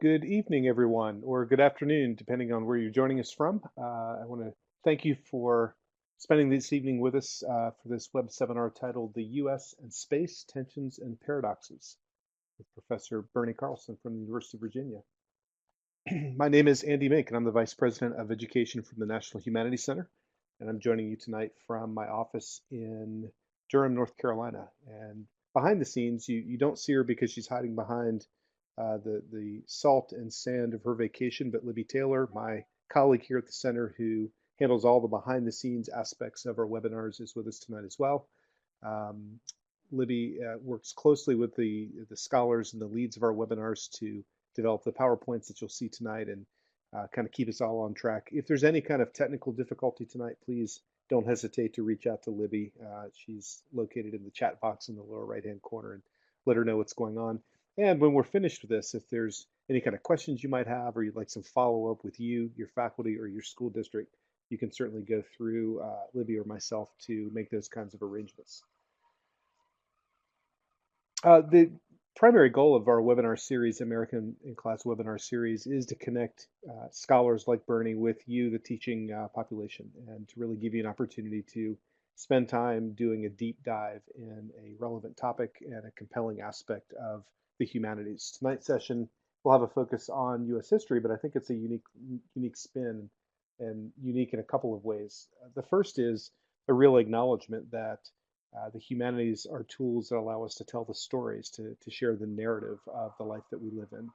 Good evening, everyone, or good afternoon, depending on where you're joining us from. I want to thank you for spending this evening with us for this web seminar titled The U.S. and Space Tensions and Paradoxes with Professor Bernie Carlson from the University of Virginia. My name is Andy Mink, and I'm the Vice President of Education from the National Humanities Center. And I'm joining you tonight from my office in Durham, North Carolina. And behind the scenes, you don't see her because she's hiding behind the salt and sand of her vacation. But Libby Taylor, my colleague here at the center who handles all the behind the scenes aspects of our webinars, is with us tonight as well. Um, Libby works closely with the scholars and the leads of our webinars to develop the PowerPoints that you'll see tonight and kind of keep us all on track. If there's any kind of technical difficulty tonight, please don't hesitate to reach out to Libby. She's located in the chat box in the lower right-hand corner, and let her know what's going on. And when we're finished with this, if there's any kind of questions you might have, or you'd like some follow-up with you, your faculty, or your school district, you can certainly go through Libby or myself to make those kinds of arrangements. The primary goal of our webinar series, American in Class webinar series, is to connect scholars like Bernie with you, the teaching population, and to really give you an opportunity to spend time doing a deep dive in a relevant topic and a compelling aspect of the humanities. Tonight's session will have a focus on U.S. history, but I think it's a unique spin and unique in a couple of ways. The first is a real acknowledgement that the humanities are tools that allow us to tell the stories, to share the narrative of the life that we live in.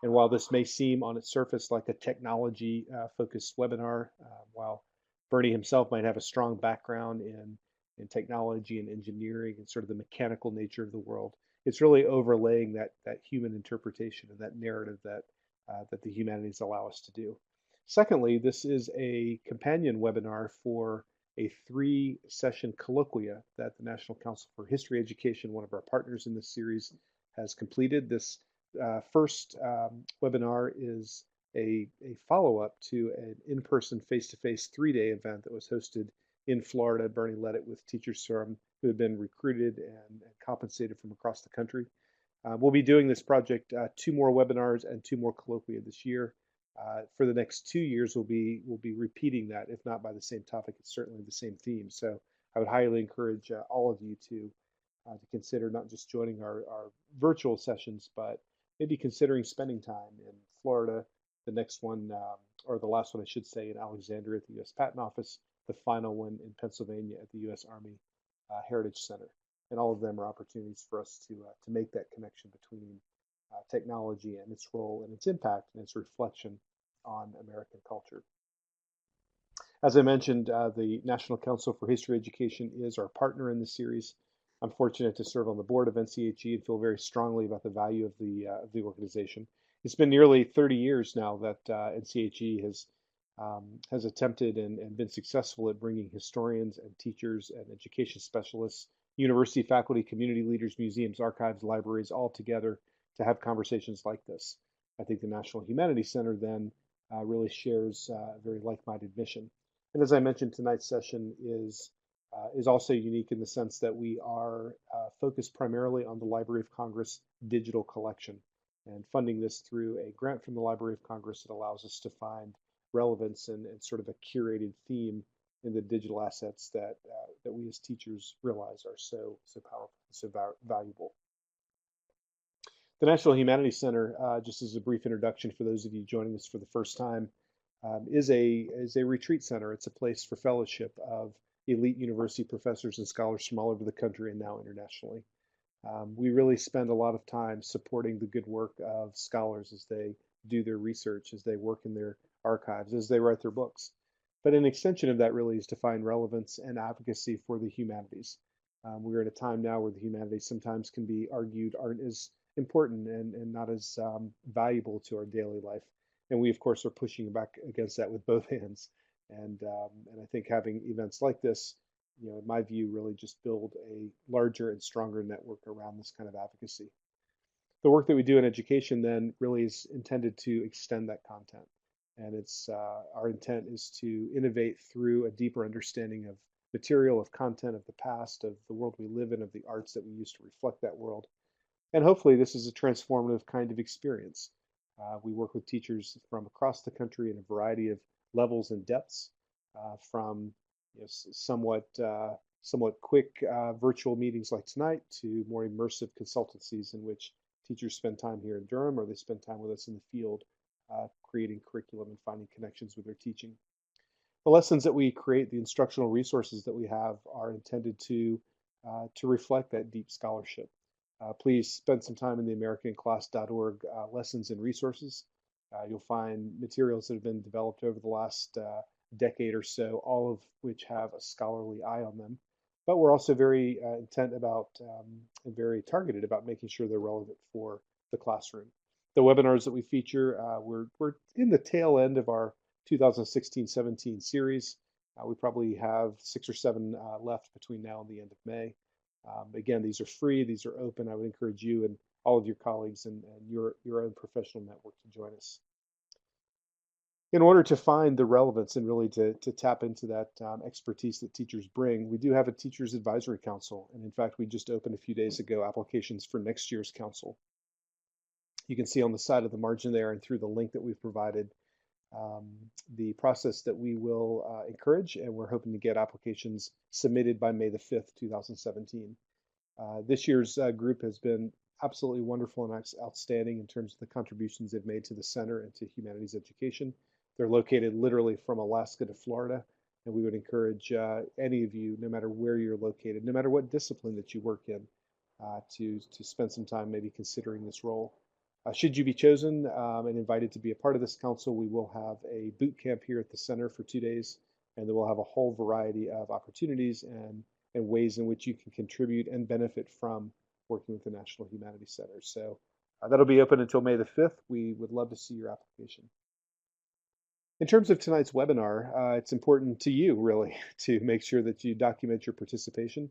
And while this may seem on its surface like a technology focused webinar, while Bernie himself might have a strong background in technology and engineering and sort of the mechanical nature of the world, it's really overlaying that human interpretation and that narrative that the humanities allow us to do. Secondly, this is a companion webinar for a 3-session colloquia that the National Council for History Education, one of our partners in this series, has completed. This first webinar is a follow-up to an in-person, face-to-face 3-day event that was hosted in Florida. Bernie led it with teachers who had been recruited and compensated from across the country. We'll be doing this project 2 more webinars and 2 more colloquia this year. For the next 2 years, we'll be repeating that, if not by the same topic, it's certainly the same theme. So I would highly encourage all of you to consider not just joining our virtual sessions, but maybe considering spending time in Florida, the next one, or the last one, I should say, in Alexandria at the U.S. Patent Office, the final one in Pennsylvania at the U.S. Army Heritage Center. And all of them are opportunities for us to make that connection between technology and its role and its impact and its reflection on American culture. As I mentioned, the National Council for History Education is our partner in this series. I'm fortunate to serve on the board of NCHE and feel very strongly about the value of the organization. It's been nearly 30 years now that NCHE has attempted and been successful at bringing historians and teachers and education specialists, university faculty, community leaders, museums, archives, libraries all together to have conversations like this. I think the National Humanities Center then really shares a very like-minded mission. And as I mentioned, tonight's session is also unique in the sense that we are focused primarily on the Library of Congress digital collection and funding this through a grant from the Library of Congress that allows us to find relevance and sort of a curated theme in the digital assets that we as teachers realize are so powerful, so valuable. The National Humanities Center, just as a brief introduction for those of you joining us for the first time, is a retreat center. It's a place for fellowship of elite university professors and scholars from all over the country and now internationally. We really spend a lot of time supporting the good work of scholars as they do their research, as they work in their archives, as they write their books. But an extension of that really is to find relevance and advocacy for the humanities. We're at a time now where the humanities sometimes can be argued aren't as important and not as valuable to our daily life. And we, of course, are pushing back against that with both hands. And I think having events like this, in my view, really just build a larger and stronger network around this kind of advocacy. The work that we do in education then really is intended to extend that content. And our intent is to innovate through a deeper understanding of material, of content, of the past, of the world we live in, of the arts that we use to reflect that world. And hopefully this is a transformative kind of experience. We work with teachers from across the country in a variety of levels and depths, from somewhat quick virtual meetings like tonight to more immersive consultancies in which teachers spend time here in Durham or they spend time with us in the field, creating curriculum and finding connections with their teaching. The lessons that we create, the instructional resources that we have, are intended to reflect that deep scholarship. Please spend some time in the AmericanClass.org lessons and resources. You'll find materials that have been developed over the last decade or so, all of which have a scholarly eye on them. But we're also very intent about and very targeted about making sure they're relevant for the classroom. The webinars that we feature, we're in the tail end of our 2016-17 series. We probably have 6 or 7 left between now and the end of May. Again, these are free, these are open. I would encourage you and all of your colleagues and your own professional network to join us. In order to find the relevance and really to tap into that expertise that teachers bring, we do have a Teachers Advisory Council. And in fact, we just opened a few days ago applications for next year's council. You can see on the side of the margin there and through the link that we've provided the process that we will encourage, and we're hoping to get applications submitted by May the 5th, 2017. This year's group has been absolutely wonderful and outstanding in terms of the contributions they've made to the center and to humanities education. They're located literally from Alaska to Florida, and we would encourage any of you, no matter where you're located, no matter what discipline that you work in, to spend some time maybe considering this role. Should you be chosen and invited to be a part of this council, we will have a boot camp here at the center for 2 days, and then we'll have a whole variety of opportunities and ways in which you can contribute and benefit from working with the National Humanities Center. So that'll be open until May the 5th. We would love to see your application. In terms of tonight's webinar, it's important to you, really, to make sure that you document your participation.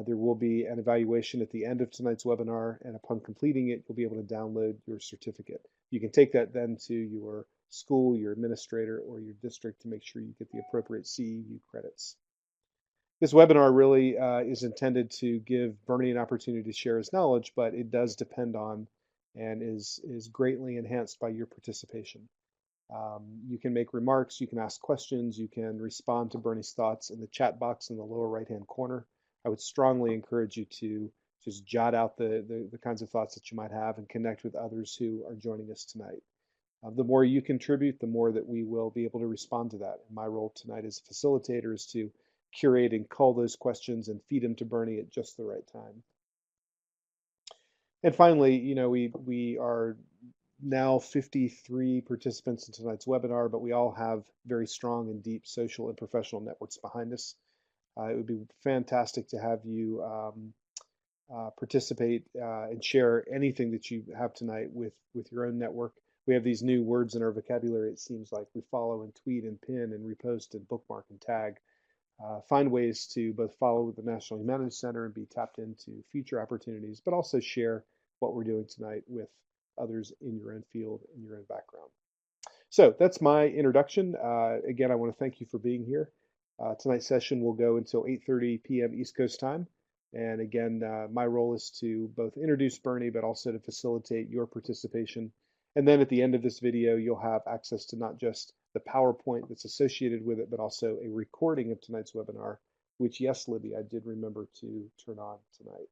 There will be an evaluation at the end of tonight's webinar, and upon completing it, you'll be able to download your certificate. You can take that then to your school, your administrator, or your district to make sure you get the appropriate CEU credits. This webinar really is intended to give Bernie an opportunity to share his knowledge, but it does depend on and is greatly enhanced by your participation. You can make remarks, you can ask questions, you can respond to Bernie's thoughts in the chat box in the lower right-hand corner. I would strongly encourage you to just jot out the kinds of thoughts that you might have and connect with others who are joining us tonight. The more you contribute, the more that we will be able to respond to that. And my role tonight as a facilitator is to curate and cull those questions and feed them to Bernie at just the right time. And finally, we are now 53 participants in tonight's webinar, but we all have very strong and deep social and professional networks behind us. It would be fantastic to have you participate and share anything that you have tonight with your own network. We have these new words in our vocabulary, it seems like. We follow and tweet and pin and repost and bookmark and tag. Find ways to both follow the National Humanities Center and be tapped into future opportunities, but also share what we're doing tonight with others in your own field, in your own background. So that's my introduction. Again, I want to thank you for being here. Tonight's session will go until 8:30 p.m. East Coast time. And again, my role is to both introduce Bernie, but also to facilitate your participation. And then at the end of this video, you'll have access to not just the PowerPoint that's associated with it, but also a recording of tonight's webinar, which, yes, Libby, I did remember to turn on tonight.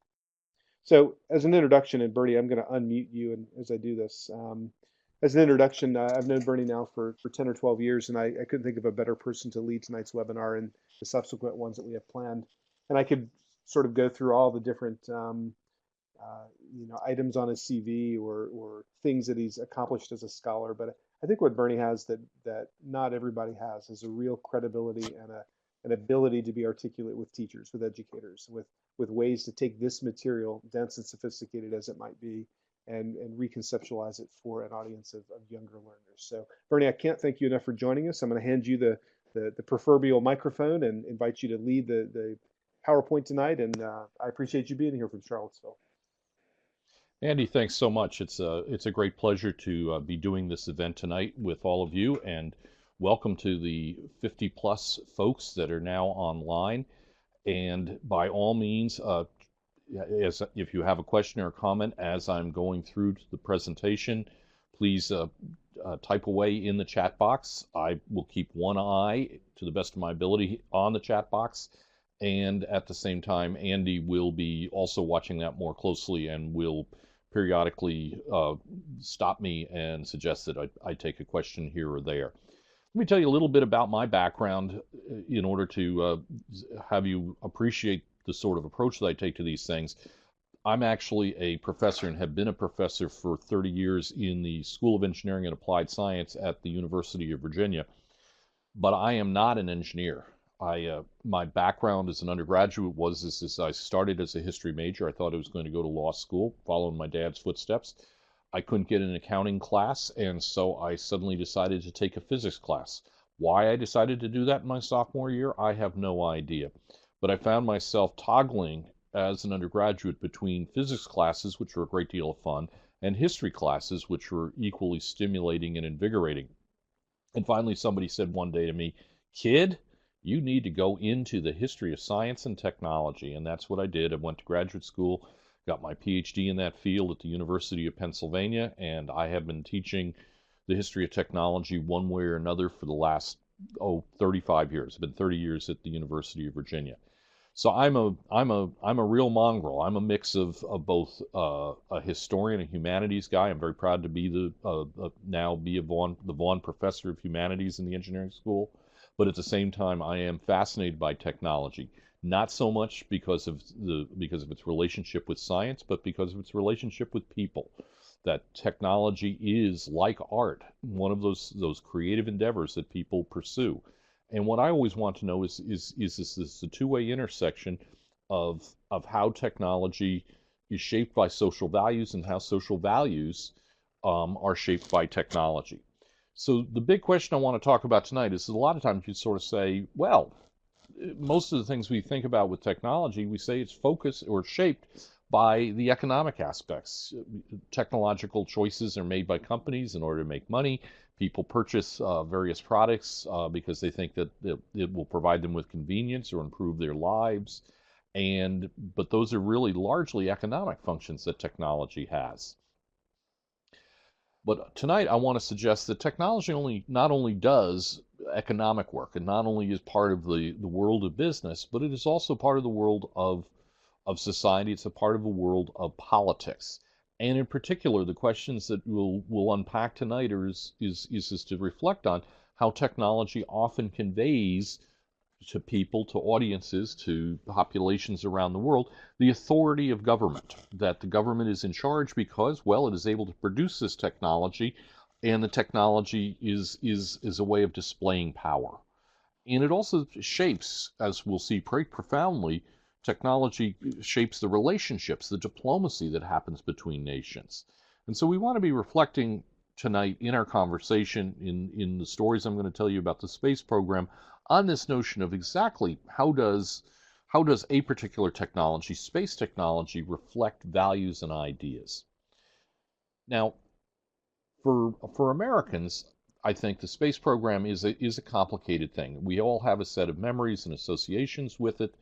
So as an introduction, and Bernie, I'm going to unmute you and as I do this. As an introduction, I've known Bernie now for 10 or 12 years, and I couldn't think of a better person to lead tonight's webinar and the subsequent ones that we have planned. And I could sort of go through all the different items on his CV or things that he's accomplished as a scholar. But I think what Bernie has that not everybody has is a real credibility and an ability to be articulate with teachers, with educators, with ways to take this material, dense and sophisticated as it might be, and reconceptualize it for an audience of younger learners. So Bernie, I can't thank you enough for joining us. I'm going to hand you the proverbial microphone and invite you to lead the PowerPoint tonight. And I appreciate you being here from Charlottesville. Andy, thanks so much. It's a great pleasure to be doing this event tonight with all of you, and welcome to the 50 plus folks that are now online. And by all means, if you have a question or a comment as I'm going through the presentation, please type away in the chat box. I will keep one eye, to the best of my ability, on the chat box. And at the same time, Andy will be also watching that more closely and will periodically stop me and suggest that I take a question here or there. Let me tell you a little bit about my background in order to have you appreciate the sort of approach that I take to these things. I'm actually a professor and have been a professor for 30 years in the School of Engineering and Applied Science at the University of Virginia, but I am not an engineer. My background as an undergraduate was I started as a history major. I thought I was going to go to law school, following my dad's footsteps. I couldn't get an accounting class, and so I suddenly decided to take a physics class. Why I decided to do that in my sophomore year, I have no idea. But I found myself toggling as an undergraduate between physics classes, which were a great deal of fun, and history classes, which were equally stimulating and invigorating. And finally, somebody said one day to me, "Kid, you need to go into the history of science and technology." And that's what I did. I went to graduate school, got my PhD in that field at the University of Pennsylvania, and I have been teaching the history of technology one way or another for the last 35 years. I've been 30 years at the University of Virginia. So I'm a real mongrel. I'm a mix of both a historian, a humanities guy. I'm very proud to be the Vaughan Professor of Humanities in the engineering school. But at the same time, I am fascinated by technology. Not so much because of its relationship with science, but because of its relationship with people. That technology is, like art, one of those creative endeavors that people pursue. And what I always want to know is this a two-way intersection of how technology is shaped by social values and how social values are shaped by technology. So the big question I want to talk about tonight is a lot of times you sort of say, well, most of the things we think about with technology, we say it's focused or shaped by the economic aspects. Technological choices are made by companies in order to make money. People purchase various products because they think that it will provide them with convenience or improve their lives. But those are really largely economic functions that technology has. But tonight I want to suggest that technology not only does economic work and not only is part of the world of business, but it is also part of the world of society. It's a part of the world of politics. And in particular, the questions that we'll unpack tonight is to reflect on how technology often conveys to people, to audiences, to populations around the world, the authority of government, that the government is in charge because, well, it is able to produce this technology, and the technology is a way of displaying power. And it also shapes, as we'll see very profoundly, technology shapes the relationships, the diplomacy that happens between nations. And so we want to be reflecting tonight in our conversation, in the stories I'm going to tell you about the space program, on this notion of exactly how does a particular technology, space technology, reflect values and ideas. Now, for Americans, I think the space program is a complicated thing. We all have a set of memories and associations with it.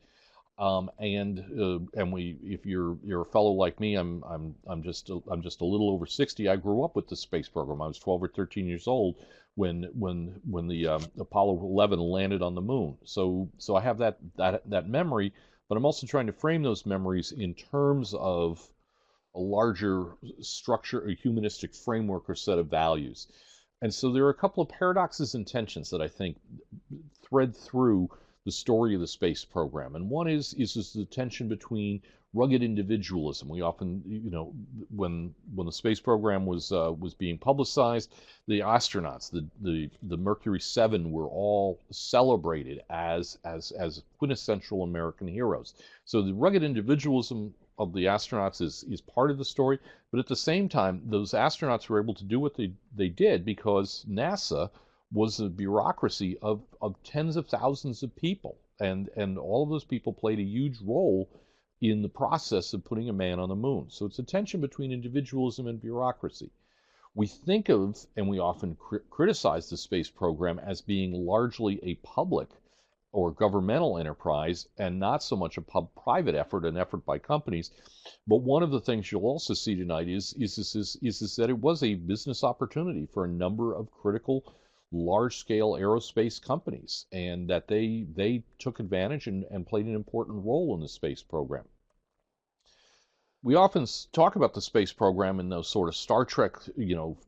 If you're a fellow like me, I'm just a little over 60. I grew up with the space program. I was 12 or 13 years old when the Apollo 11 landed on the moon. So I have that memory, but I'm also trying to frame those memories in terms of a larger structure, a humanistic framework or set of values. And so there are a couple of paradoxes and tensions that I think thread through the story of the space program. And one is the tension between rugged individualism. We often, when the space program was being publicized, the astronauts, the Mercury 7, were all celebrated as quintessential American heroes. So the rugged individualism of the astronauts is part of the story, but at the same time, those astronauts were able to do what they did because NASA was a bureaucracy of tens of thousands of people, and all of those people played a huge role in the process of putting a man on the moon. So it's a tension between individualism and bureaucracy. We think of, and we often criticize the space program as being largely a public or governmental enterprise and not so much a private effort, an effort by companies. But one of the things you'll also see tonight is that it was a business opportunity for a number of critical large-scale aerospace companies, and that they took advantage and played an important role in the space program. We often talk about the space program in those sort of Star Trek,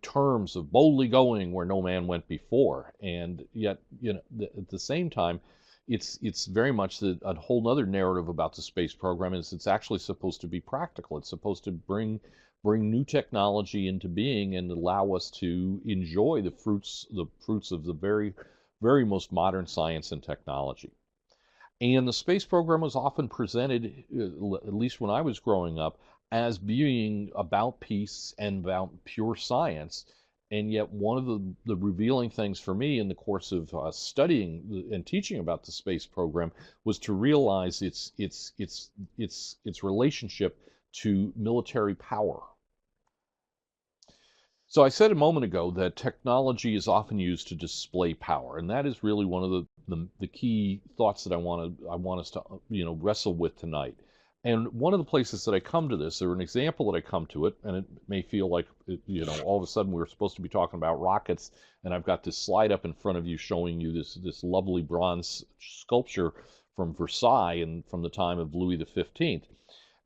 terms of boldly going where no man went before, and yet, at the same time, it's very much a whole other narrative about the space program is it's actually supposed to be practical. It's supposed to bring new technology into being and allow us to enjoy the fruits of the very, very most modern science and technology. And the space program was often presented, at least when I was growing up, as being about peace and about pure science. And yet, one of the revealing things for me in the course of studying and teaching about the space program was to realize its relationship to military power. So I said a moment ago that technology is often used to display power, and that is really one of the key thoughts that I want us to wrestle with tonight. And one of the places that I come to this, or an example that I come to it, and it may feel like all of a sudden we're supposed to be talking about rockets, and I've got this slide up in front of you showing you this lovely bronze sculpture from Versailles and from the time of Louis XV.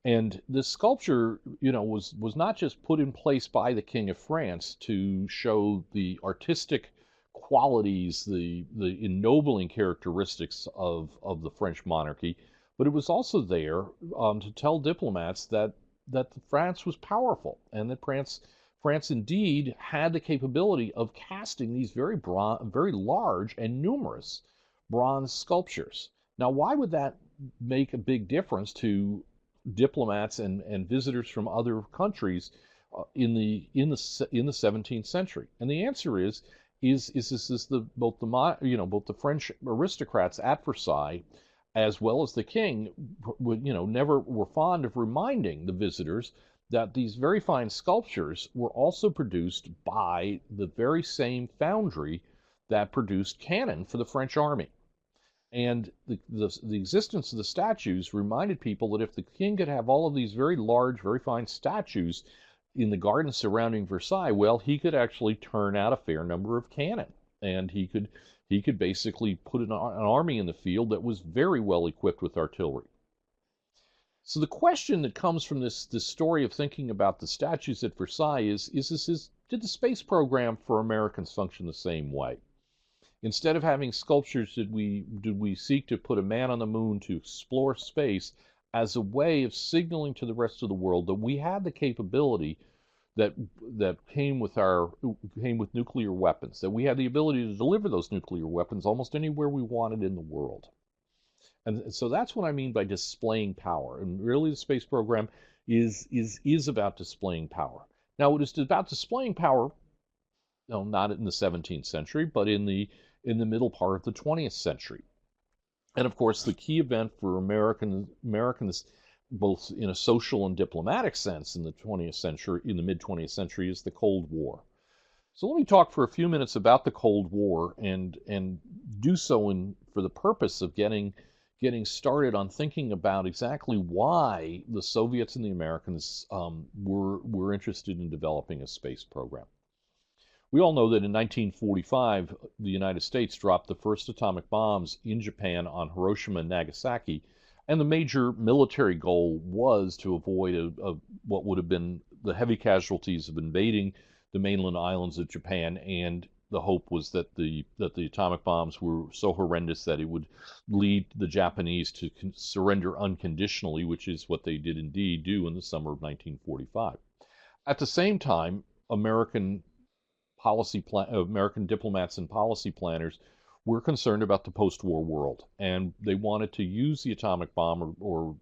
And this sculpture, was not just put in place by the King of France to show the artistic qualities, the ennobling characteristics of the French monarchy, but it was also there to tell diplomats that France was powerful and that France indeed had the capability of casting these very large and numerous bronze sculptures. Now, why would that make a big difference to diplomats and visitors from other countries in the 17th century? And the answer is both the French aristocrats at Versailles as well as the king never were fond of reminding the visitors that these very fine sculptures were also produced by the very same foundry that produced cannon for the French army. And the existence of the statues reminded people that if the king could have all of these very large, very fine statues in the gardens surrounding Versailles, well, he could actually turn out a fair number of cannon, and he could basically put an army in the field that was very well equipped with artillery. So the question that comes from this story of thinking about the statues at Versailles is did the space program for Americans function the same way? Instead of having sculptures, did we seek to put a man on the moon to explore space as a way of signaling to the rest of the world that we had the capability that came with nuclear weapons, that we had the ability to deliver those nuclear weapons almost anywhere we wanted in the world? And so that's what I mean by displaying power. And really, the space program is about displaying power. Now, it is about displaying power, not in the 17th century, but in the middle part of the 20th century. And of course, the key event for Americans, both in a social and diplomatic sense in the 20th century, in the mid-20th century, is the Cold War. So let me talk for a few minutes about the Cold War and do so for the purpose of getting started on thinking about exactly why the Soviets and the Americans were interested in developing a space program. We all know that in 1945, the United States dropped the first atomic bombs in Japan on Hiroshima and Nagasaki, and the major military goal was to avoid what would have been the heavy casualties of invading the mainland islands of Japan, and the hope was that the atomic bombs were so horrendous that it would lead the Japanese to surrender unconditionally, which is what they did indeed do in the summer of 1945. At the same time, American diplomats and policy planners were concerned about the post-war world, and they wanted to use the atomic bomb, or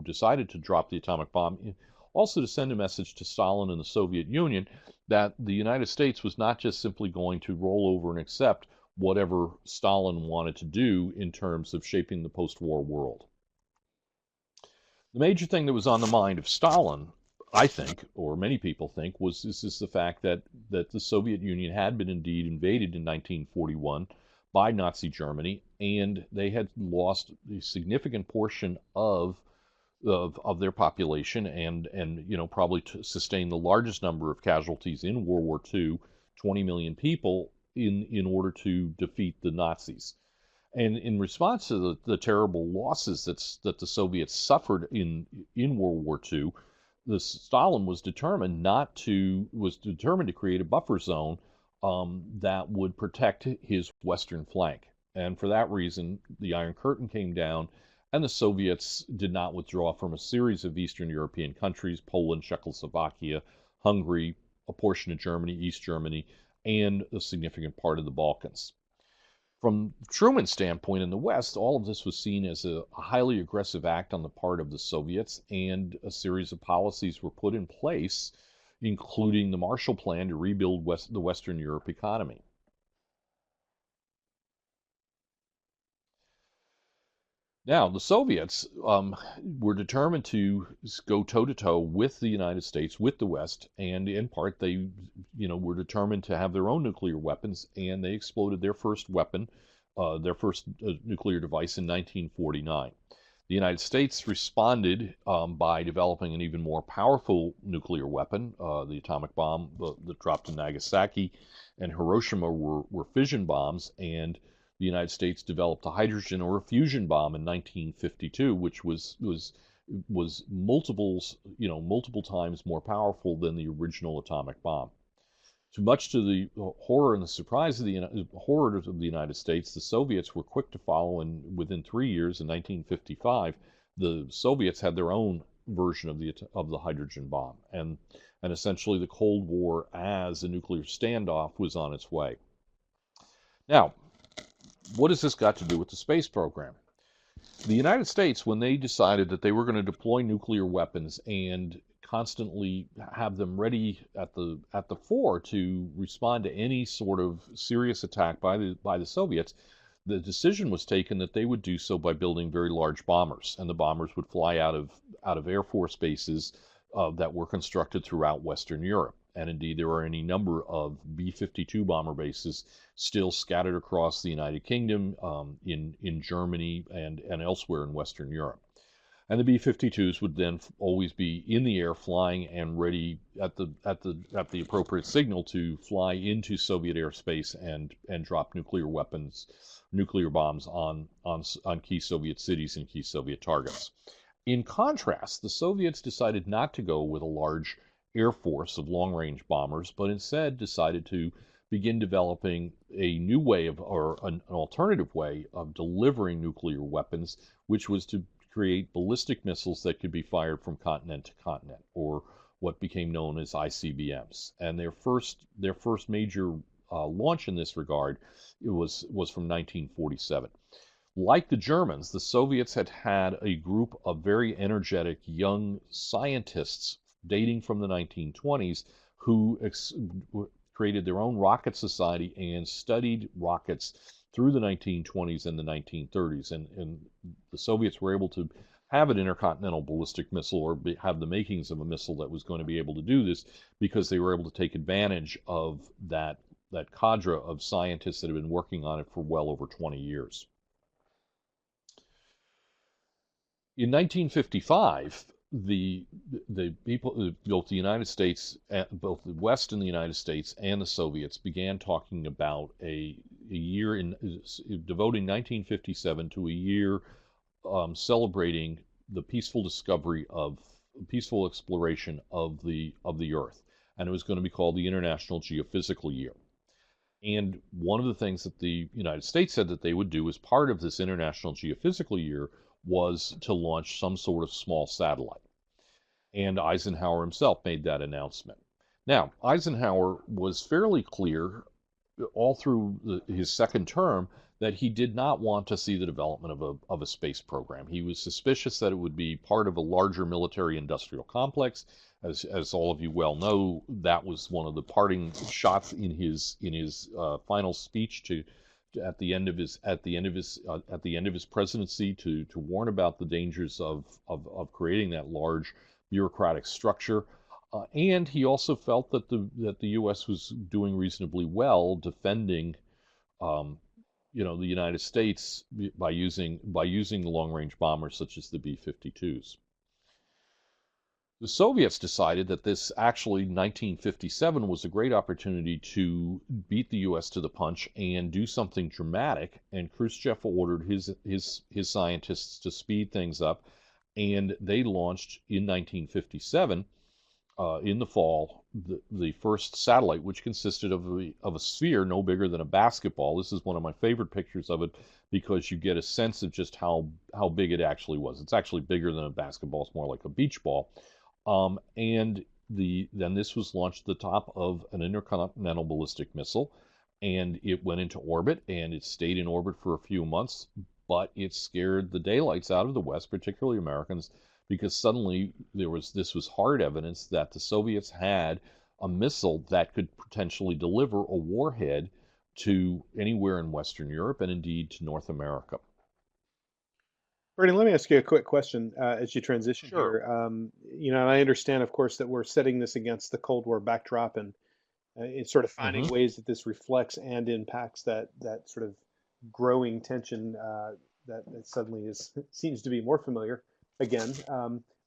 decided to drop the atomic bomb, also to send a message to Stalin and the Soviet Union that the United States was not just simply going to roll over and accept whatever Stalin wanted to do in terms of shaping the post-war world. The major thing that was on the mind of Stalin, I think, or many people think, was the fact that the Soviet Union had been indeed invaded in 1941 by Nazi Germany, and they had lost a significant portion of their population, and probably to sustain the largest number of casualties in World War II, 20 million people, in order to defeat the Nazis. And in response to the terrible losses that the Soviets suffered in World War II, Stalin was determined to create a buffer zone that would protect his western flank. And for that reason, the Iron Curtain came down, and the Soviets did not withdraw from a series of Eastern European countries: Poland, Czechoslovakia, Hungary, a portion of Germany, East Germany, and a significant part of the Balkans. From Truman's standpoint in the West, all of this was seen as a highly aggressive act on the part of the Soviets, and a series of policies were put in place, including the Marshall Plan to rebuild the Western Europe economy. Now, the Soviets were determined to go toe-to-toe with the United States, with the West, and in part they, were determined to have their own nuclear weapons, and they exploded their first weapon, their first nuclear device in 1949. The United States responded by developing an even more powerful nuclear weapon. The atomic bomb that dropped in Nagasaki and Hiroshima were fission bombs, and the United States developed a hydrogen or a fusion bomb in 1952, which was multiple times more powerful than the original atomic bomb. So much to the horror and the surprise of the United States, the Soviets were quick to follow, and within 3 years, in 1955, the Soviets had their own version of the hydrogen bomb, and essentially the Cold War as a nuclear standoff was on its way. Now, what has this got to do with the space program? The United States, when they decided that they were going to deploy nuclear weapons and constantly have them ready at the fore to respond to any sort of serious attack by the Soviets, the decision was taken that they would do so by building very large bombers, and the bombers would fly out of Air Force bases that were constructed throughout Western Europe. And indeed, there are any number of B-52 bomber bases still scattered across the United Kingdom, in Germany, and elsewhere in Western Europe. And the B-52s would then always be in the air, flying and ready at the appropriate signal to fly into Soviet airspace and drop nuclear bombs on key Soviet cities and key Soviet targets. In contrast, the Soviets decided not to go with a large air force of long-range bombers, but instead decided to begin developing a new way or an alternative way of delivering nuclear weapons, which was to create ballistic missiles that could be fired from continent to continent, or what became known as ICBMs. And their first major launch in this regard was from 1947. Like the Germans, the Soviets had a group of very energetic young scientists dating from the 1920s who created their own rocket society and studied rockets through the 1920s and the 1930s. And the Soviets were able to have an intercontinental ballistic missile, or have the makings of a missile that was going to be able to do this, because they were able to take advantage of that cadre of scientists that had been working on it for well over 20 years. In 1955, the people, both the United States, both the West and the United States and the Soviets, began talking about a year devoting 1957 to a year celebrating the peaceful exploration of the Earth, and it was going to be called the International Geophysical Year. And one of the things that the United States said that they would do as part of this International Geophysical Year was to launch some sort of small satellite. And Eisenhower himself made that announcement. Now, Eisenhower was fairly clear all through his second term that he did not want to see the development of a space program. He was suspicious that it would be part of a larger military-industrial complex. As all of you well know, that was one of the parting shots in his final speech at the end of his presidency, to warn about the dangers of creating that large bureaucratic structure. And he also felt that the U.S. was doing reasonably well defending the United States by using the long-range bombers such as the B-52s. The Soviets decided that this actually 1957 was a great opportunity to beat the U.S. to the punch and do something dramatic. And Khrushchev ordered his scientists to speed things up, and they launched in 1957 in the fall, the first satellite, which consisted of a sphere no bigger than a basketball. This is one of my favorite pictures of it because you get a sense of just how big it actually was. It's actually bigger than a basketball. It's more like a beach ball. And then this was launched at the top of an intercontinental ballistic missile, and it went into orbit, and it stayed in orbit for a few months, but it scared the daylights out of the West, particularly Americans, because suddenly this was hard evidence that the Soviets had a missile that could potentially deliver a warhead to anywhere in Western Europe and indeed to North America. Bernie, let me ask you a quick question as you transition Sure. here. I understand, of course, that we're setting this against the Cold War backdrop, and it's sort of finding Hmm. ways that this reflects and impacts that sort of growing tension that suddenly seems to be more familiar again.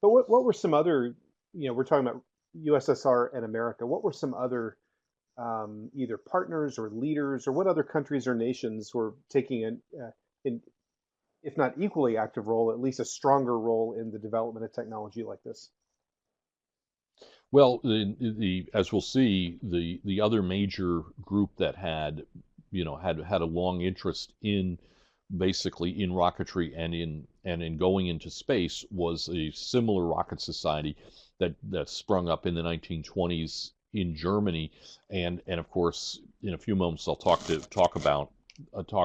But what were some other, we're talking about USSR and America. What were some other either partners or leaders, or what other countries or nations were taking an if not equally active role, at least a stronger role in the development of technology like this? Well, as we'll see, the other major group that had a long interest in basically in rocketry and in going into space was a similar rocket society that sprung up in the 1920s in Germany, and of course in a few moments I'll talk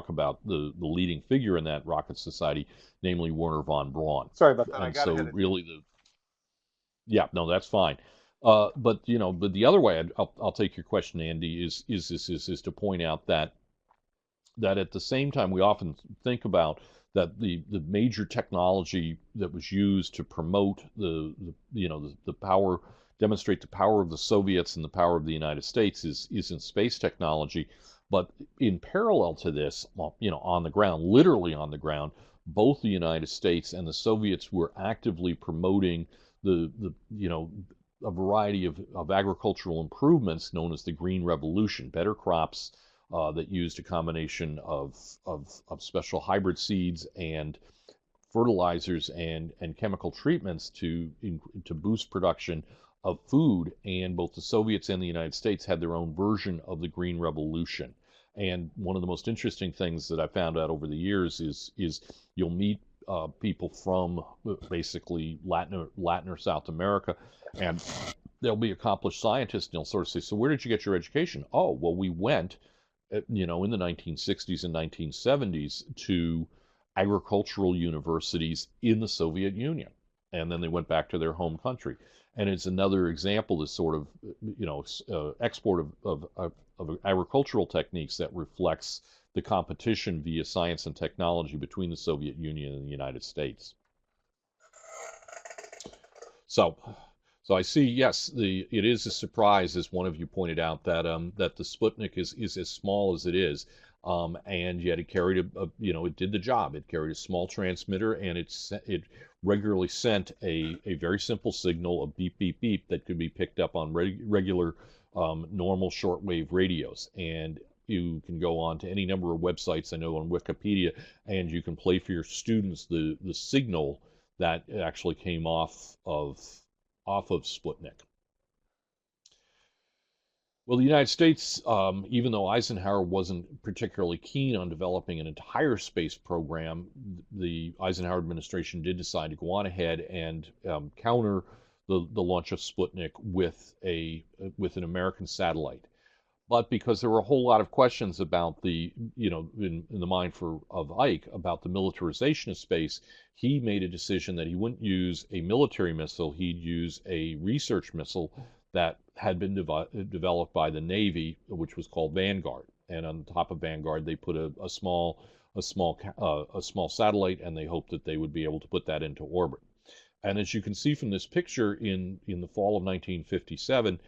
about the leading figure in that rocket society, namely Wernher von Braun. Sorry about that. I And got so ahead of you. really yeah, no, that's fine. But the other way I'll take your question, Andy, is to point out that at the same time we often think about that the major technology that was used to promote the power, demonstrate the power of the Soviets and the power of the United States is in space technology. But in parallel to this, well, on the ground, literally on the ground, both the United States and the Soviets were actively promoting the a variety of agricultural improvements known as the Green Revolution, better crops that used a combination of special hybrid seeds and fertilizers and chemical treatments to boost production of food. And both the Soviets and the United States had their own version of the Green Revolution. And one of the most interesting things that I found out over the years is you'll meet people from basically Latin or South America, and they'll be accomplished scientists, and they'll sort of say, "So where did you get your education?" "Oh, well, we went, in the 1960s and 1970s to agricultural universities in the Soviet Union, and then they went back to their home country." And it's another example, this sort of, export of agricultural techniques that reflects the competition via science and technology between the Soviet Union and the United States. So, so I see. Yes, it is a surprise, as one of you pointed out, that the Sputnik is as small as it is, and yet it carried it did the job. It carried a small transmitter, and it regularly sent a very simple signal, a beep beep beep, that could be picked up on regular normal shortwave radios. And you can go on to any number of websites, I know on Wikipedia, and you can play for your students the signal that actually came off of Sputnik. Well, the United States, even though Eisenhower wasn't particularly keen on developing an entire space program, the Eisenhower administration did decide to go on ahead and counter the launch of Sputnik with an American satellite. But because there were a whole lot of questions about in the mind of Ike about the militarization of space, he made a decision that he wouldn't use a military missile. He'd use a research missile that had been developed by the Navy, which was called Vanguard. And on top of Vanguard, they put a small satellite, and they hoped that they would be able to put that into orbit. And as you can see from this picture, in the fall of 1957,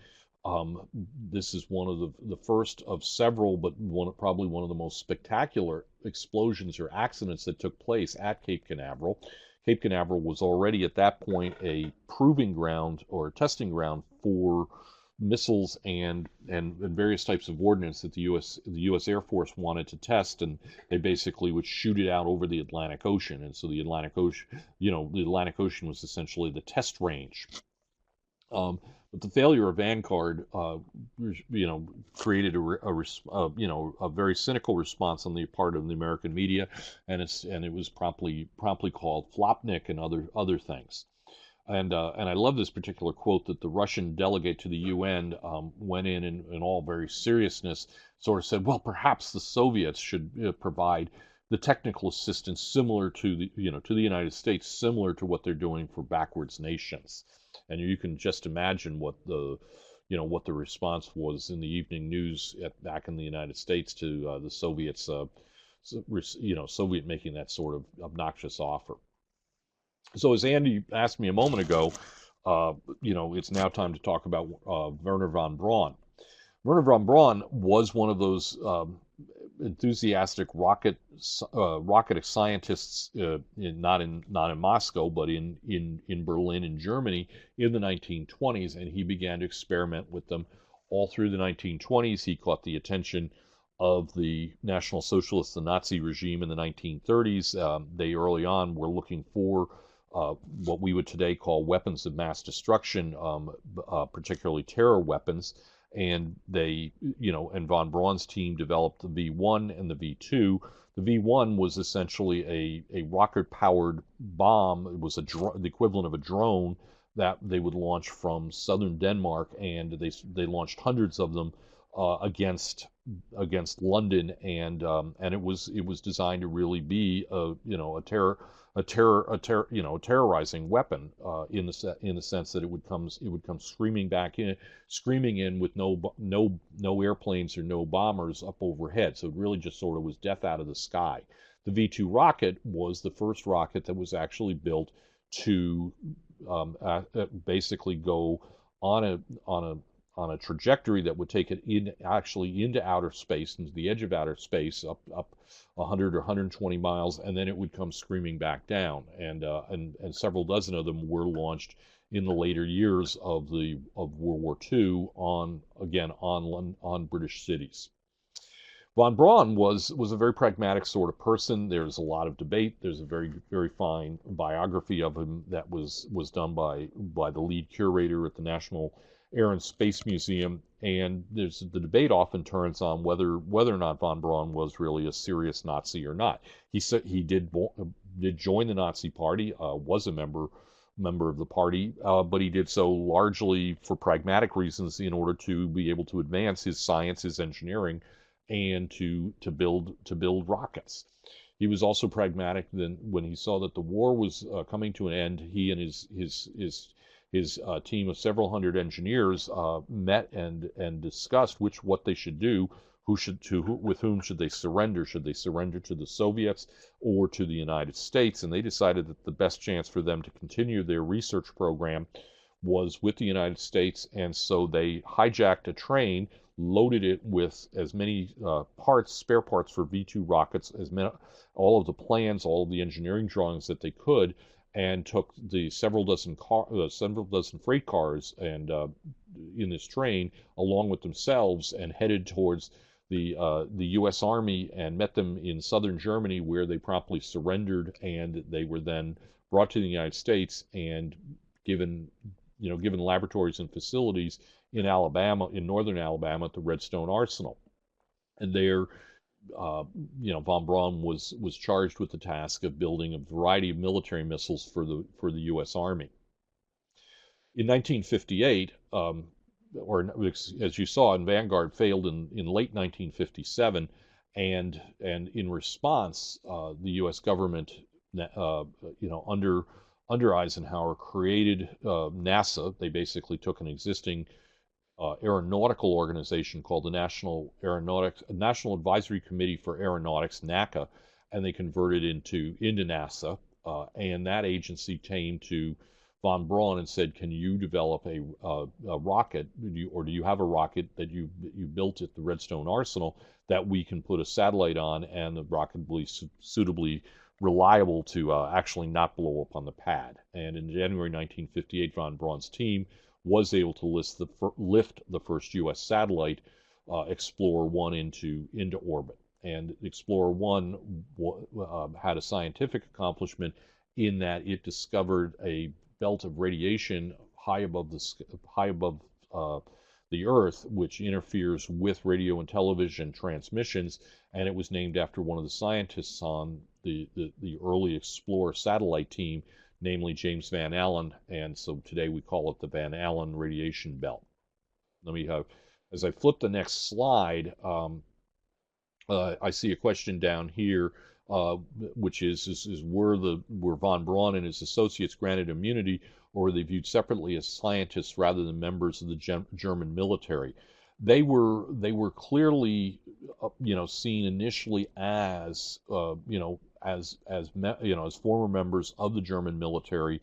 Um, this is one of the first of several, but probably one of the most spectacular explosions or accidents that took place at Cape Canaveral. Cape Canaveral was already at that point a proving ground or testing ground for missiles and various types of ordnance that the U.S. Air Force wanted to test, and they basically would shoot it out over the Atlantic Ocean. And so the Atlantic Ocean was essentially the test range. But the failure of Vanguard, created a very cynical response on the part of the American media, and it was promptly called Flopnik and other things. And I love this particular quote that the Russian delegate to the UN went in all very seriousness, sort of said, well, perhaps the Soviets should provide the technical assistance similar to the United States, similar to what they're doing for backwards nations. And you can just imagine what the response was in the evening news back in the United States to the Soviets, Soviet making that sort of obnoxious offer. So as Andy asked me a moment ago, it's now time to talk about Wernher von Braun. Wernher von Braun was one of those enthusiastic rocket scientists, not in Moscow, but in Berlin in Germany in the 1920s, and he began to experiment with them all through the 1920s. He caught the attention of the National Socialists, the Nazi regime in the 1930s. They early on were looking for what we would today call weapons of mass destruction, particularly terror weapons. And and von Braun's team developed the V1 and the V2. The V1 was essentially a rocket-powered bomb. It was the equivalent of a drone that they would launch from southern Denmark, and they launched hundreds of them against London, and it was designed to really be a terrorizing weapon in the sense that it would come screaming in with no airplanes or no bombers up overhead. So it really just sort of was death out of the sky. The V2 rocket was the first rocket that was actually built to basically go on a trajectory that would take it into outer space, into the edge of outer space, up 100 or 120 miles, and then it would come screaming back down. And several dozen of them were launched in the later years of World War II on British cities. Von Braun was a very pragmatic sort of person. There's a lot of debate. There's a very, very fine biography of him that was done by the lead curator at the National Air and Space Museum, and the debate often turns on whether or not von Braun was really a serious Nazi or not. He said he did join the Nazi Party, was a member of the party, but he did so largely for pragmatic reasons in order to be able to advance his science, his engineering, and to build rockets. He was also pragmatic then when he saw that the war was coming to an end. He and his team of several hundred engineers met and discussed what they should do. With whom should they surrender? Should they surrender to the Soviets or to the United States? And they decided that the best chance for them to continue their research program was with the United States, and so they hijacked a train, loaded it with as many spare parts for V2 rockets, all of the plans, all of the engineering drawings that they could, and took the several dozen freight cars and in this train along with themselves, and headed towards the U.S. Army, and met them in southern Germany, where they promptly surrendered, and they were then brought to the United States and given laboratories and facilities in northern Alabama, at the Redstone Arsenal. And there, von Braun was charged with the task of building a variety of military missiles for the U.S. Army. In 1958, or as you saw, Vanguard failed in late 1957, and in response, the U.S. government, under Eisenhower, created NASA. They basically took an existing aeronautical organization called the National Advisory Committee for Aeronautics, NACA, and they converted into NASA. And that agency came to von Braun and said, "Can you develop a rocket, or do you have a rocket that you built at the Redstone Arsenal that we can put a satellite on, and the rocket will be suitably reliable to actually not blow up on the pad?" And in January 1958, von Braun's team was able to lift the first U.S. satellite, Explorer 1, into orbit. And Explorer 1 had a scientific accomplishment in that it discovered a belt of radiation high above the Earth, which interferes with radio and television transmissions, and it was named after one of the scientists on the early Explorer satellite team, namely James Van Allen, and so today we call it the Van Allen radiation belt. Let me as I flip the next slide, I see a question down here, which is were von Braun and his associates granted immunity, or were they viewed separately as scientists rather than members of the German military? They were clearly, seen initially as, as former members of the German military,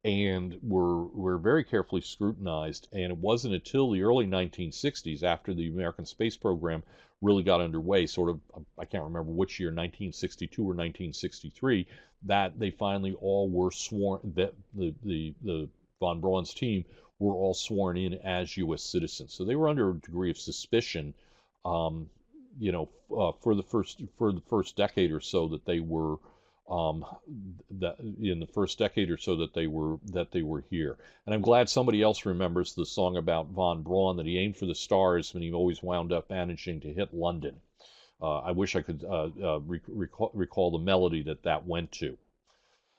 and were very carefully scrutinized. And it wasn't until the early 1960s, after the American space program really got underway, sort of, I can't remember which year, 1962 or 1963, that they finally all were sworn, that the von Braun's team were all sworn in as U.S. citizens. So they were under a degree of suspicion, for the first decade or so that they were, that in the first decade or so that they were here. And I'm glad somebody else remembers the song about von Braun, that he aimed for the stars and he always wound up managing to hit London. I wish I could recall the melody that went to.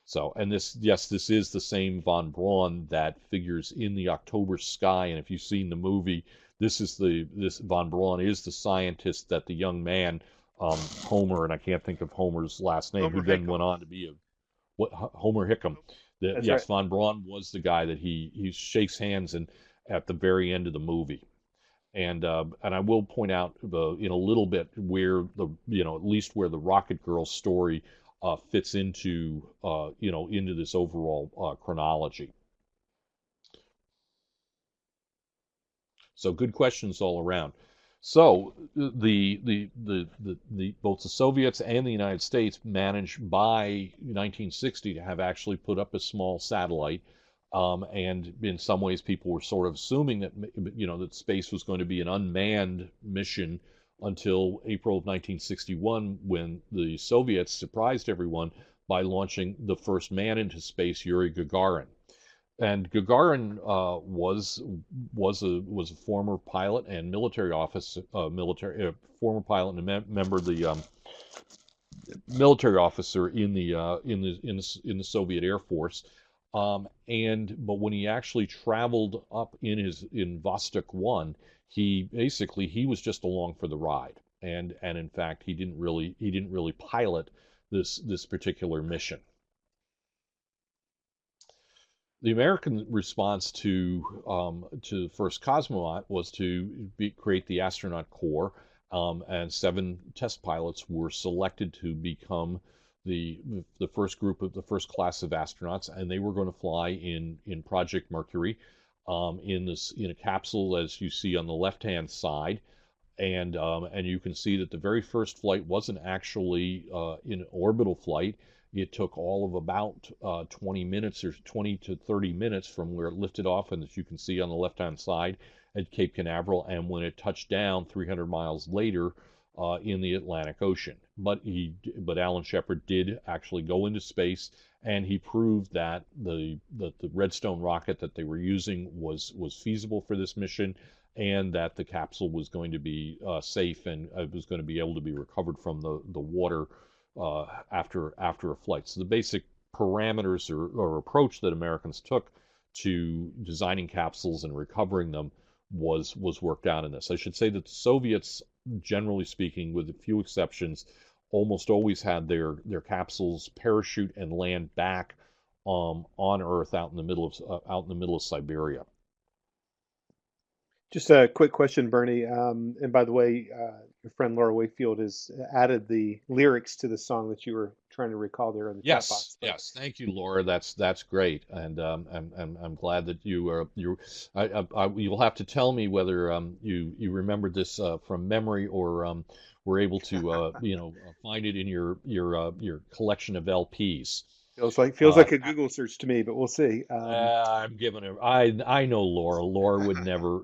So, and this is the same von Braun that figures in the October Sky. And if you've seen the movie, this von Braun is the scientist that the young man, Homer, and I can't think of Homer's last name, who Homer then Hickam. went on to be Homer Hickam. That's Yes, right. von Braun was the guy that he shakes hands at the very end of the movie. And I will point out in a little bit where at least where the Rocket Girl story fits into into this overall chronology. So good questions all around. So the both the Soviets and the United States managed by 1960 to have actually put up a small satellite, and in some ways people were sort of assuming that that space was going to be an unmanned mission until April of 1961, when the Soviets surprised everyone by launching the first man into space, Yuri Gagarin. And Gagarin was a former pilot and military officer, former pilot and member of the military officer in the Soviet Air Force. But when he actually traveled up in Vostok 1, he was just along for the ride, and in fact he didn't really pilot this particular mission. The American response to the first Cosmonaut was to create the astronaut corps, and 7 test pilots were selected to become the first class of astronauts, and they were going to fly in Project Mercury, in a capsule, as you see on the left hand side. And you can see that the very first flight wasn't actually in orbital flight. It took all of about 20 minutes, or 20 to 30 minutes, from where it lifted off, and as you can see on the left-hand side at Cape Canaveral, and when it touched down 300 miles later in the Atlantic Ocean. But Alan Shepard did actually go into space, and he proved that the Redstone rocket that they were using was feasible for this mission, and that the capsule was going to be safe, and was going to be able to be recovered from the water after a flight. So the basic parameters or approach that Americans took to designing capsules and recovering them was worked out in this. I should say that the Soviets, generally speaking, with a few exceptions, almost always had their capsules parachute and land back on Earth, out in the middle of Siberia. Just a quick question, Bernie. And by the way, your friend Laura Wakefield has added the lyrics to the song that you were trying to recall there in the chat Yes, box. But yes. Thank you, Laura. That's great, and I'm glad that you. You'll have to tell me whether you remembered this from memory or were able to find it in your collection of LPs. feels Uh, like a Google search to me, but we'll see. I'm giving her. I know Laura. Laura would never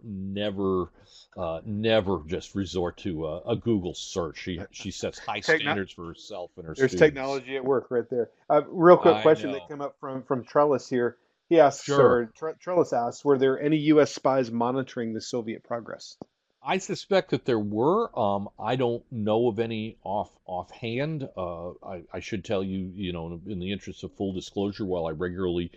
just resort to a Google search. She sets high Techno standards for herself and her There's students. technology at work right there. Real quick I question that know. came up from Trellis here. He asks, Sure. or Trellis asks, were there any U.S. spies monitoring the Soviet progress? I suspect that there were. I don't know of any offhand. I should tell you, in the interest of full disclosure, while I regularly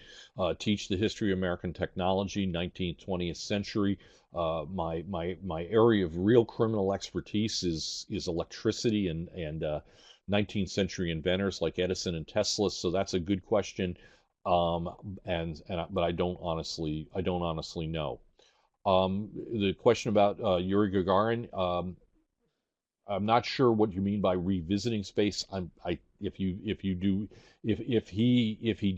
teach the history of American technology, 19th, 20th century, my area of real criminal expertise is electricity and 19th century inventors like Edison and Tesla. So that's a good question. Um, but I don't honestly know. The question about Yuri Gagarin, I'm not sure what you mean by revisiting space. If he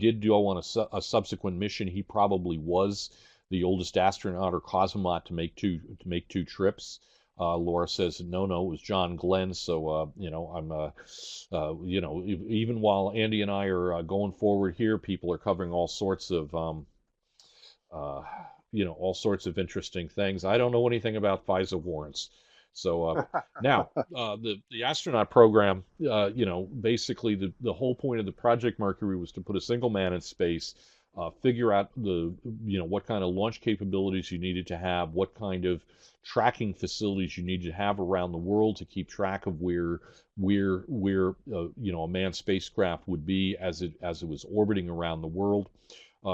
did go on a subsequent mission, he probably was the oldest astronaut or cosmonaut to make two trips. Laura says no, it was John Glenn. So even while Andy and I are going forward here, people are covering uh, all sorts of interesting things. I don't know anything about FISA warrants. So now the astronaut program, basically the whole point of the Project Mercury was to put a single man in space, figure out what kind of launch capabilities you needed to have, what kind of tracking facilities you needed to have around the world to keep track of where a manned spacecraft would be as it was orbiting around the world.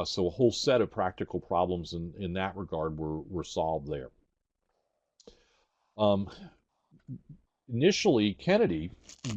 So a whole set of practical problems in that regard were solved there. Um, Initially, Kennedy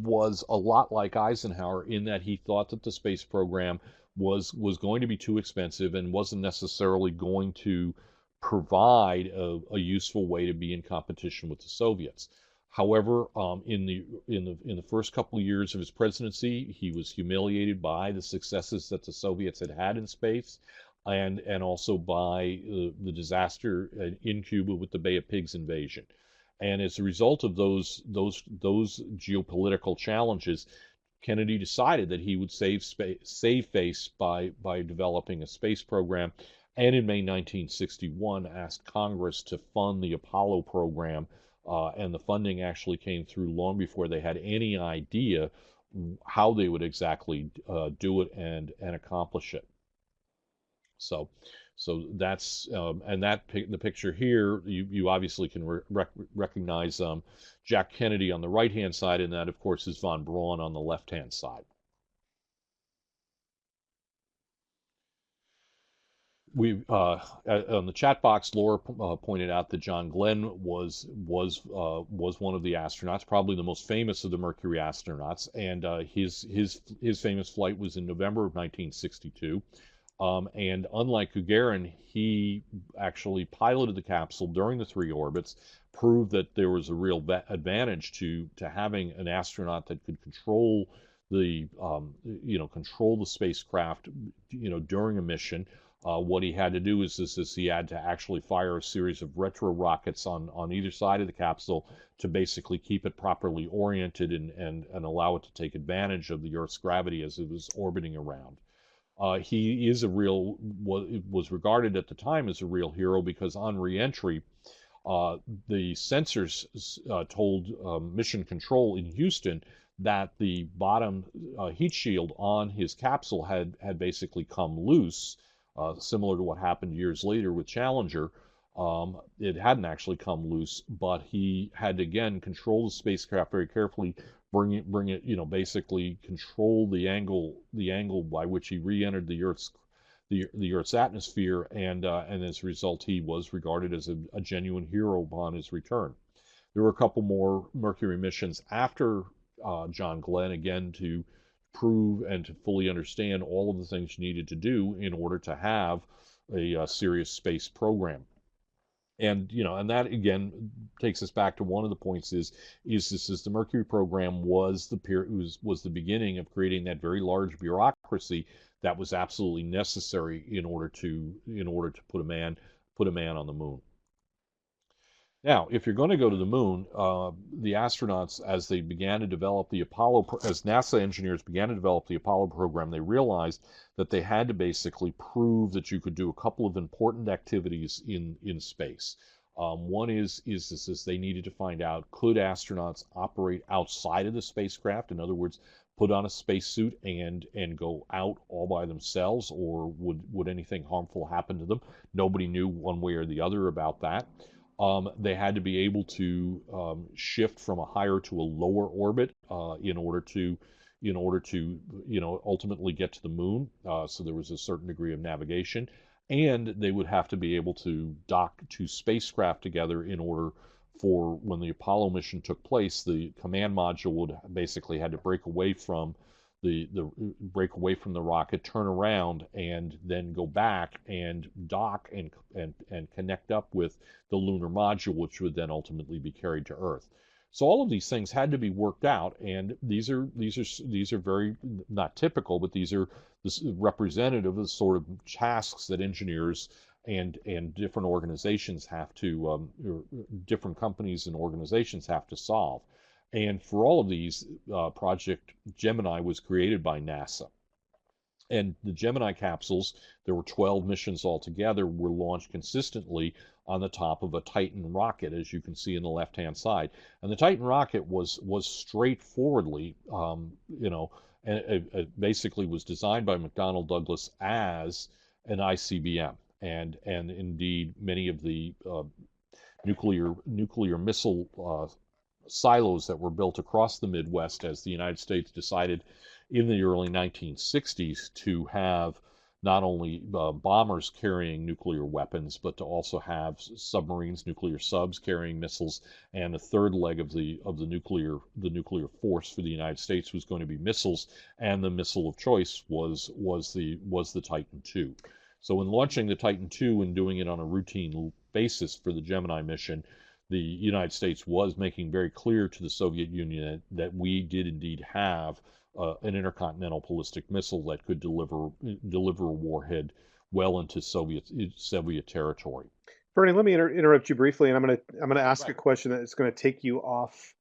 was a lot like Eisenhower in that he thought that the space program was going to be too expensive and wasn't necessarily going to provide a useful way to be in competition with the Soviets. However, in the first couple of years of his presidency, he was humiliated by the successes that the Soviets had in space, and also by the disaster in Cuba with the Bay of Pigs invasion. And as a result of those geopolitical challenges, Kennedy decided that he would save face by developing a space program, and in May 1961 asked Congress to fund the Apollo program, and the funding actually came through long before they had any idea how they would exactly do it and accomplish it. So, so that's and the picture here you obviously can recognize Jack Kennedy on the right hand side, and that of course is von Braun on the left hand side. We On the chat box, Laura pointed out that John Glenn was one of the astronauts, probably the most famous of the Mercury astronauts, and his famous flight was in November of 1962. And unlike Gagarin, he actually piloted the capsule during the three orbits, proved that there was a real advantage to having an astronaut that could control the spacecraft, during a mission. What he had to do is he had to actually fire a series of retro rockets on either side of the capsule to basically keep it properly oriented and allow it to take advantage of the Earth's gravity as it was orbiting around. He was regarded at the time as a real hero because on reentry, the sensors told Mission Control in Houston that the bottom heat shield on his capsule had basically come loose, similar to what happened years later with Challenger. It hadn't actually come loose, but he had to again control the spacecraft very carefully, bring it, basically control the angle by which he re-entered the Earth's atmosphere, and as a result, he was regarded as a genuine hero upon his return. There were a couple more Mercury missions after John Glenn, again to prove and to fully understand all of the things you needed to do in order to have a serious space program. And and that again takes us back to one of the points is the Mercury program was was the beginning of creating that very large bureaucracy that was absolutely necessary in order to put a man on the moon. Now, if you're going to go to the moon, the astronauts, as they began to develop as NASA engineers began to develop the Apollo program, they realized that they had to basically prove that you could do a couple of important activities in space. One is they needed to find out, could astronauts operate outside of the spacecraft? In other words, put on a spacesuit and go out all by themselves, or would anything harmful happen to them? Nobody knew one way or the other about that. They had to be able to shift from a higher to a lower orbit in order to ultimately get to the moon. So there was a certain degree of navigation, and they would have to be able to dock two spacecraft together in order for when the Apollo mission took place, the command module would basically had to break away from the rocket, turn around, and then go back and dock and connect up with the lunar module, which would then ultimately be carried to Earth. So all of these things had to be worked out, and these are very not typical, but these are representative of the sort of tasks that engineers and different organizations have to or different companies and organizations have to solve. And for all of these, Project Gemini was created by NASA. And the Gemini capsules, there were 12 missions altogether, were launched consistently on the top of a Titan rocket, as you can see in the left-hand side. And the Titan rocket was straightforwardly, basically was designed by McDonnell Douglas as an ICBM. And indeed, many of the nuclear missile silos that were built across the Midwest as the United States decided in the early 1960s to have not only bombers carrying nuclear weapons, but to also have submarines, nuclear subs carrying missiles, and a third leg of the nuclear force for the United States was going to be missiles, and the missile of choice was the Titan II. So in launching the Titan II and doing it on a routine basis for the Gemini mission, the United States was making very clear to the Soviet Union that we did indeed have an intercontinental ballistic missile that could deliver a warhead well into Soviet territory. Bernie, let me interrupt you briefly, and I'm gonna ask a question that's going to take you off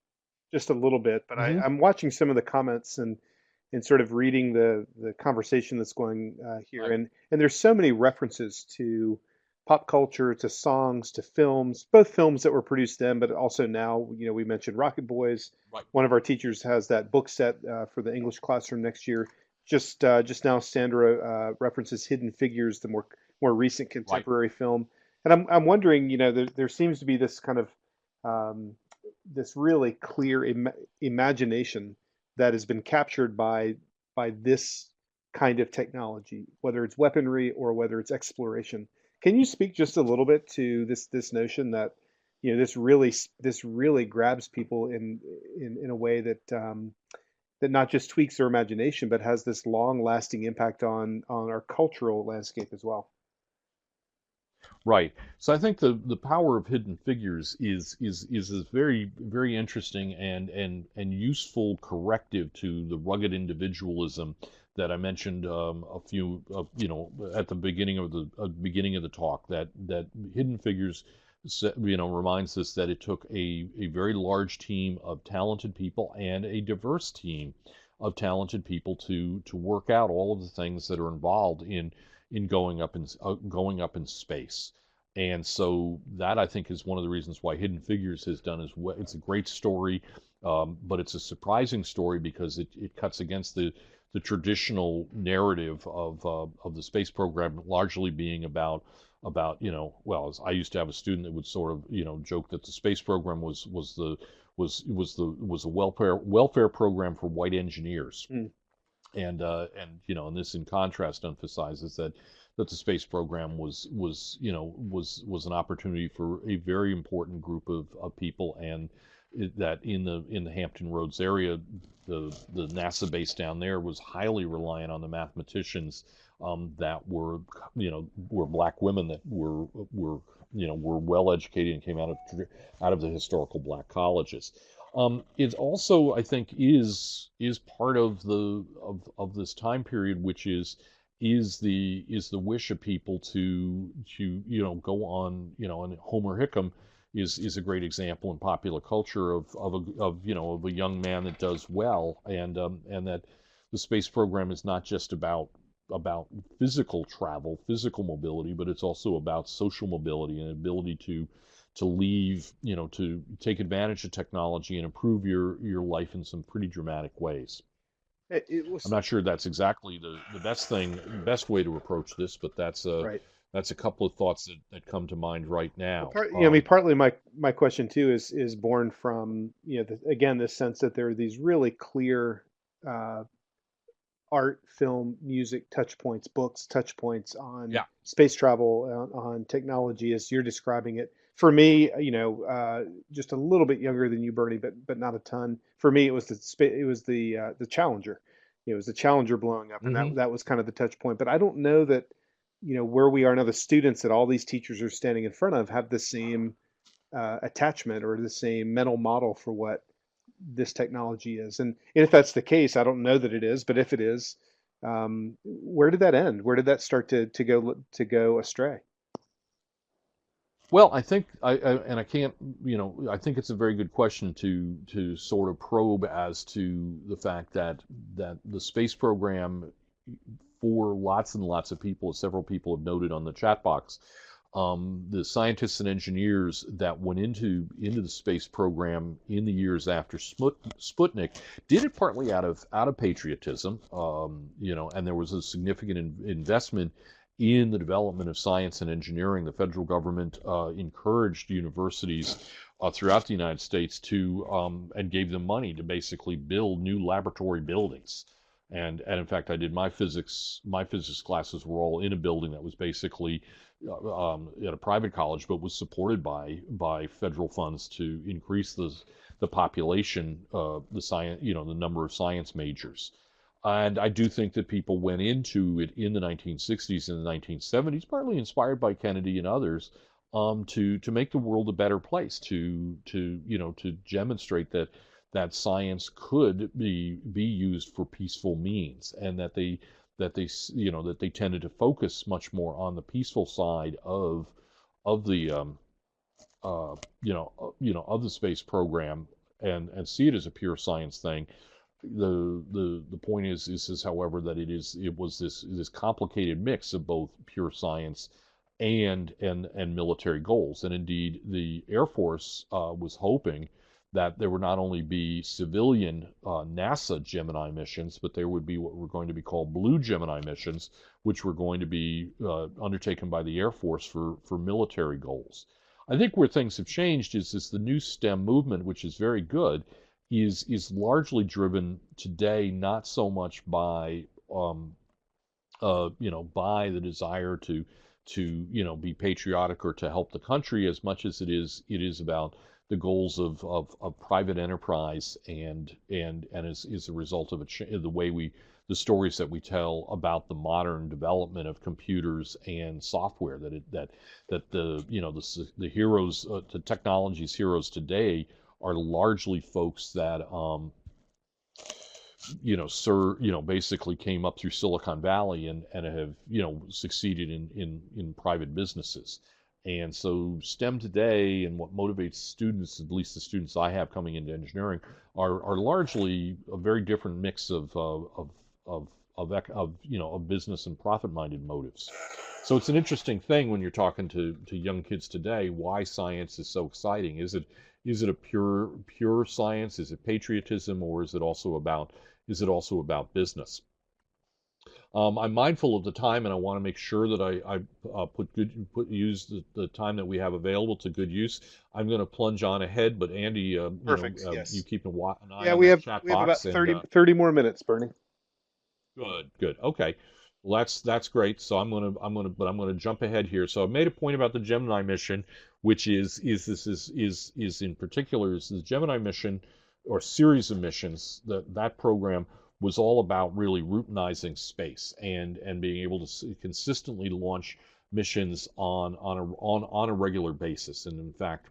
just a little bit. But Mm-hmm. I'm watching some of the comments and sort of reading the conversation that's going here, Right. and there's so many references to pop culture, to songs, to films, both films that were produced then, but also now. We mentioned Rocket Boys. Right. One of our teachers has that book set for the English classroom next year. Just now, Sandra references Hidden Figures, the more recent Right. contemporary film. And I'm wondering, there seems to be this kind of this really clear imagination that has been captured by this kind of technology, whether it's weaponry or whether it's exploration. Can you speak just a little bit to this notion that this really grabs people in a way that not just tweaks their imagination, but has this long-lasting impact on our cultural landscape as well? Right. So I think the power of Hidden Figures is a very very interesting and useful corrective to the rugged individualism that I mentioned a few at the beginning of the talk, that Hidden Figures reminds us that it took a very large team of talented people and a diverse team of talented people to work out all of the things that are involved in going up in space. And so that I think is one of the reasons why Hidden Figures has done as well. It's a great story, but it's a surprising story because it cuts against the traditional narrative of the space program, largely being about well, as I used to have a student that would sort of joke that the space program was a welfare program for white engineers. Mm. And this in contrast emphasizes that the space program was an opportunity for a very important group of people, and that in the Hampton Roads area, the NASA base down there was highly reliant on the mathematicians that were black women that were were well educated and came out of the historical black colleges. It also, I think, is part of of this time period, which is the wish of people to go on, and Homer Hickam is a great example in popular culture of a young man that does well, and that the space program is not just about physical travel, physical mobility, but it's also about social mobility and ability to leave, to take advantage of technology and improve your life in some pretty dramatic ways. It I'm was not sure that's exactly the best way to approach this, but right. that's a couple of thoughts that come to mind right Well, now. I mean, partly my question too is born from, again, this sense that there are these really clear uh, art, film, music touch points, books touch points on Yeah. space travel, on technology as you're describing it. For me, just a little bit younger than you, Bernie, but not a ton. For me, it was the Challenger. It was the Challenger blowing up, and Hmm. that was kind of the touch point. But I don't know that, where we are now, the students that all these teachers are standing in front of have the same attachment or the same mental model for what this technology is. And if that's the case, I don't know that it is, but if it is, where did that end? Where did that start to go astray? Well, I think and I can't, I think it's a very good question to sort of probe as to the fact that the space program, for lots and lots of people, as several people have noted on the chat box, the scientists and engineers that went into the space program in the years after Sputnik did it partly out of patriotism, and there was a significant investment in the development of science and engineering. The federal government encouraged universities throughout the United States to and gave them money to basically build new laboratory buildings. And in fact, I did my physics. My physics classes were all in a building that was basically at a private college, but was supported by federal funds to increase the population, the science, the number of science majors. And I do think that people went into it in the 1960s and the 1970s, partly inspired by Kennedy and others, to make the world a better place, to demonstrate that science could be used for peaceful means, and that they tended to focus much more on the peaceful side of the of the space program, and see it as a pure science thing. The point is however, that it was this complicated mix of both pure science and military goals. And indeed, the Air Force was hoping that there would not only be civilian NASA Gemini missions, but there would be what were going to be called Blue Gemini missions, which were going to be undertaken by the Air Force for military goals. I think where things have changed is the new STEM movement, which is very good, is largely driven today not so much by the desire to be patriotic or to help the country, as much as it is about the goals of private enterprise, and is a result of the stories that we tell about the modern development of computers and software, that the heroes, the technology's heroes today are largely folks that basically came up through Silicon Valley and have succeeded in private businesses. And so STEM today, and what motivates students, at least the students I have coming into engineering, are largely a very different mix of business and profit-minded motives. So it's an interesting thing when you're talking to young kids today, why science is so exciting. Is it a pure science? Is it patriotism, or is it also about business? I'm mindful of the time, and I want to make sure that I use the time that we have available to good use. I'm going to plunge on ahead, but Andy, Perfect. you Yes. keep an eye Yeah, on we that have chat we have about box, and 30 more minutes, Bernie. good. Okay. Well, that's great. So I'm gonna jump ahead here. So I've made a point about the Gemini mission, which is in particular is the Gemini mission, or series of missions. That program was all about really routinizing space and being able to consistently launch missions on a regular basis. And in fact,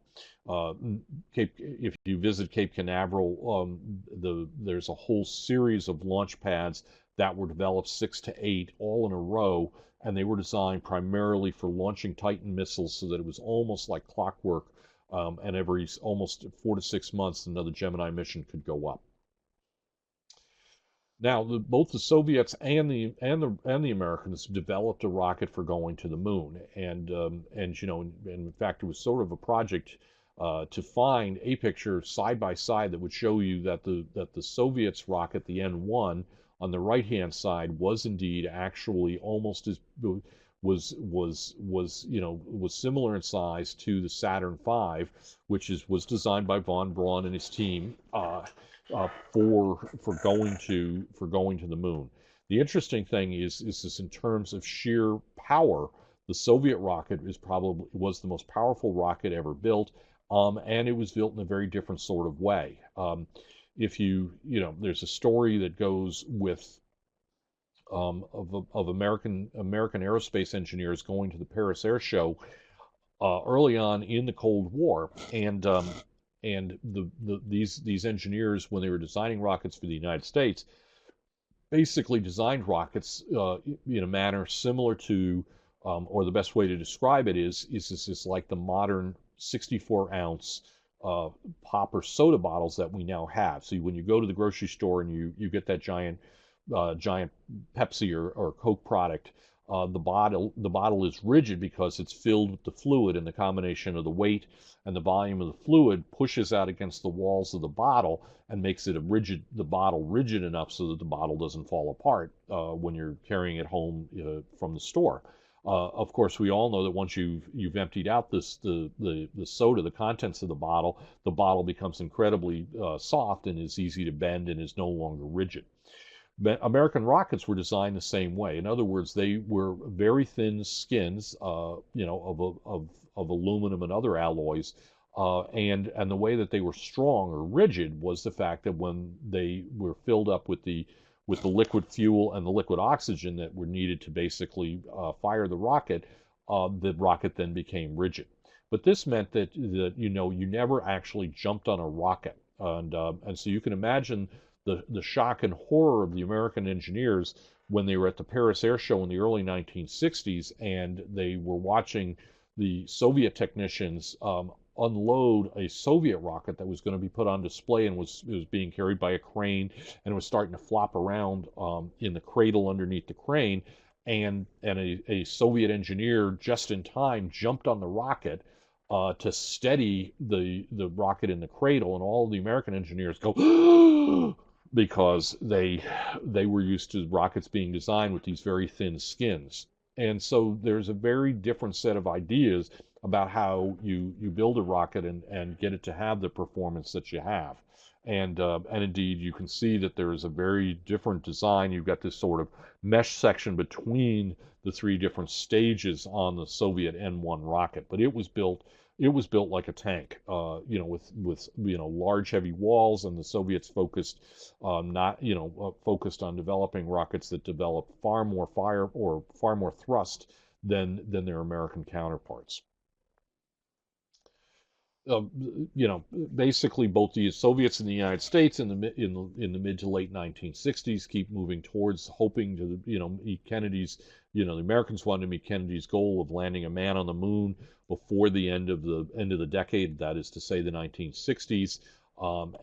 if you visit Cape Canaveral, there's a whole series of launch pads that were developed 6 to 8 all in a row, and they were designed primarily for launching Titan missiles, so that it was almost like clockwork. And every almost 4 to 6 months, another Gemini mission could go up. Now, both the Soviets and the Americans developed a rocket for going to the moon, and in fact, it was sort of a project to find a picture side by side that would show you that the Soviets rocket, the N-1, on the right hand side was indeed actually almost as was similar in size to the Saturn V, which was designed by von Braun and his team. For going to the moon. The interesting thing is this in terms of sheer power, the Soviet rocket was the most powerful rocket ever built, and it was built in a very different sort of way. If there's a story that goes with of American aerospace engineers going to the Paris Air Show early on in the Cold War, and these engineers, when they were designing rockets for the United States, basically designed rockets in a manner similar to, or the best way to describe it is this like the modern 64-ounce popper soda bottles that we now have. So when you go to the grocery store and you get that giant Pepsi or Coke product, the bottle is rigid because it's filled with the fluid, and the combination of the weight and the volume of the fluid pushes out against the walls of the bottle and makes it the bottle rigid enough so that the bottle doesn't fall apart when you're carrying it home from the store. Of course, we all know that once you've emptied out the soda, the contents of the bottle becomes incredibly soft and is easy to bend and is no longer rigid. American rockets were designed the same way. In other words, they were very thin skins, of aluminum and other alloys, and the way that they were strong or rigid was the fact that when they were filled up with the liquid fuel and the liquid oxygen that were needed to basically fire the rocket then became rigid. But this meant that you never actually jumped on a rocket, and so you can imagine the shock and horror of the American engineers when they were at the Paris Air Show in the early 1960s, and they were watching the Soviet technicians unload a Soviet rocket that was going to be put on display, and it was being carried by a crane, and it was starting to flop around in the cradle underneath the crane, and a Soviet engineer just in time jumped on the rocket to steady the rocket in the cradle, and all the American engineers go because they were used to rockets being designed with these very thin skins. And so there's a very different set of ideas about how you build a rocket and get it to have the performance that you have. And indeed, you can see that there is a very different design. You've got this sort of mesh section between the three different stages on the Soviet N-1 rocket, but it was built like a tank, with large heavy walls, and the Soviets focused on developing rockets that develop far more fire or far more thrust than their American counterparts. Basically, both the Soviets and the United States in the mid to late 1960s keep moving towards hoping to meet Kennedy's. The Americans wanted to meet Kennedy's goal of landing a man on the moon before the end of the decade. That is to say, the 1960s.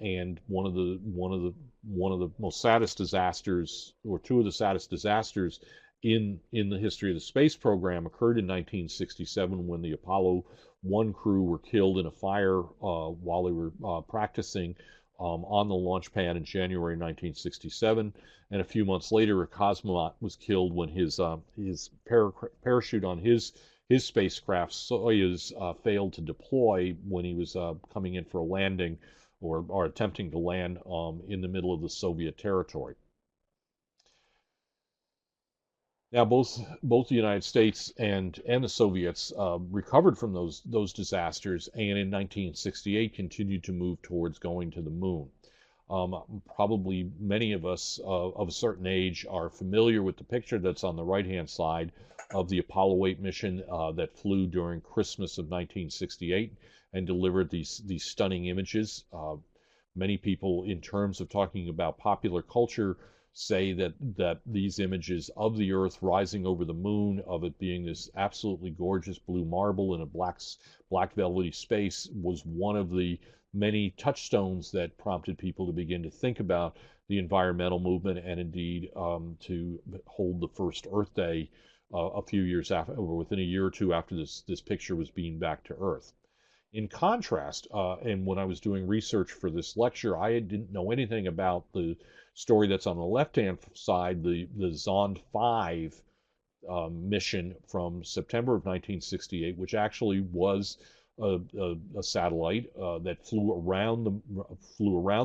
And one of the most saddest disasters, or two of the saddest disasters in the history of the space program, occurred in 1967 when the Apollo 1 crew were killed in a fire while they were practicing on the launch pad in January 1967, and a few months later, a cosmonaut was killed when his parachute on his spacecraft Soyuz failed to deploy when he was coming in for a landing or attempting to land in the middle of the Soviet territory. Now, both the United States and the Soviets recovered from those disasters, and in 1968 continued to move towards going to the moon. Probably many of us of a certain age are familiar with the picture that's on the right-hand side, of the Apollo 8 mission that flew during Christmas of 1968 and delivered these stunning images. Many people, in terms of talking about popular culture, say that these images of the Earth rising over the moon, of it being this absolutely gorgeous blue marble in a black velvety space, was one of the many touchstones that prompted people to begin to think about the environmental movement, and indeed to hold the first Earth Day a few years after, or within a year or two after this picture was beamed back to Earth. In contrast, and when I was doing research for this lecture, I didn't know anything about the story that's on the left-hand side, the Zond 5 mission from September of 1968, which actually was a satellite that flew around the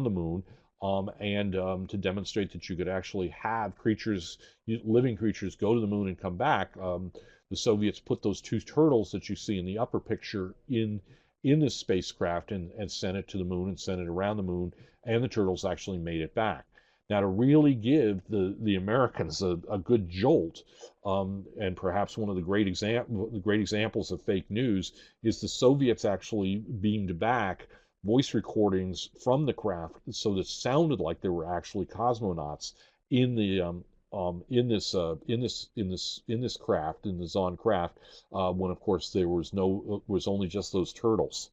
moon, and to demonstrate that you could actually have living creatures, go to the moon and come back. The Soviets put those two turtles that you see in the upper picture in this spacecraft and sent it to the moon and sent it around the moon, and the turtles actually made it back. Now, to really give the Americans a good jolt, and perhaps one of the great examples of fake news, is the Soviets actually beamed back voice recordings from the craft, so that it sounded like there were actually cosmonauts in the in this craft, in the Zond craft, when of course there was only just those turtles.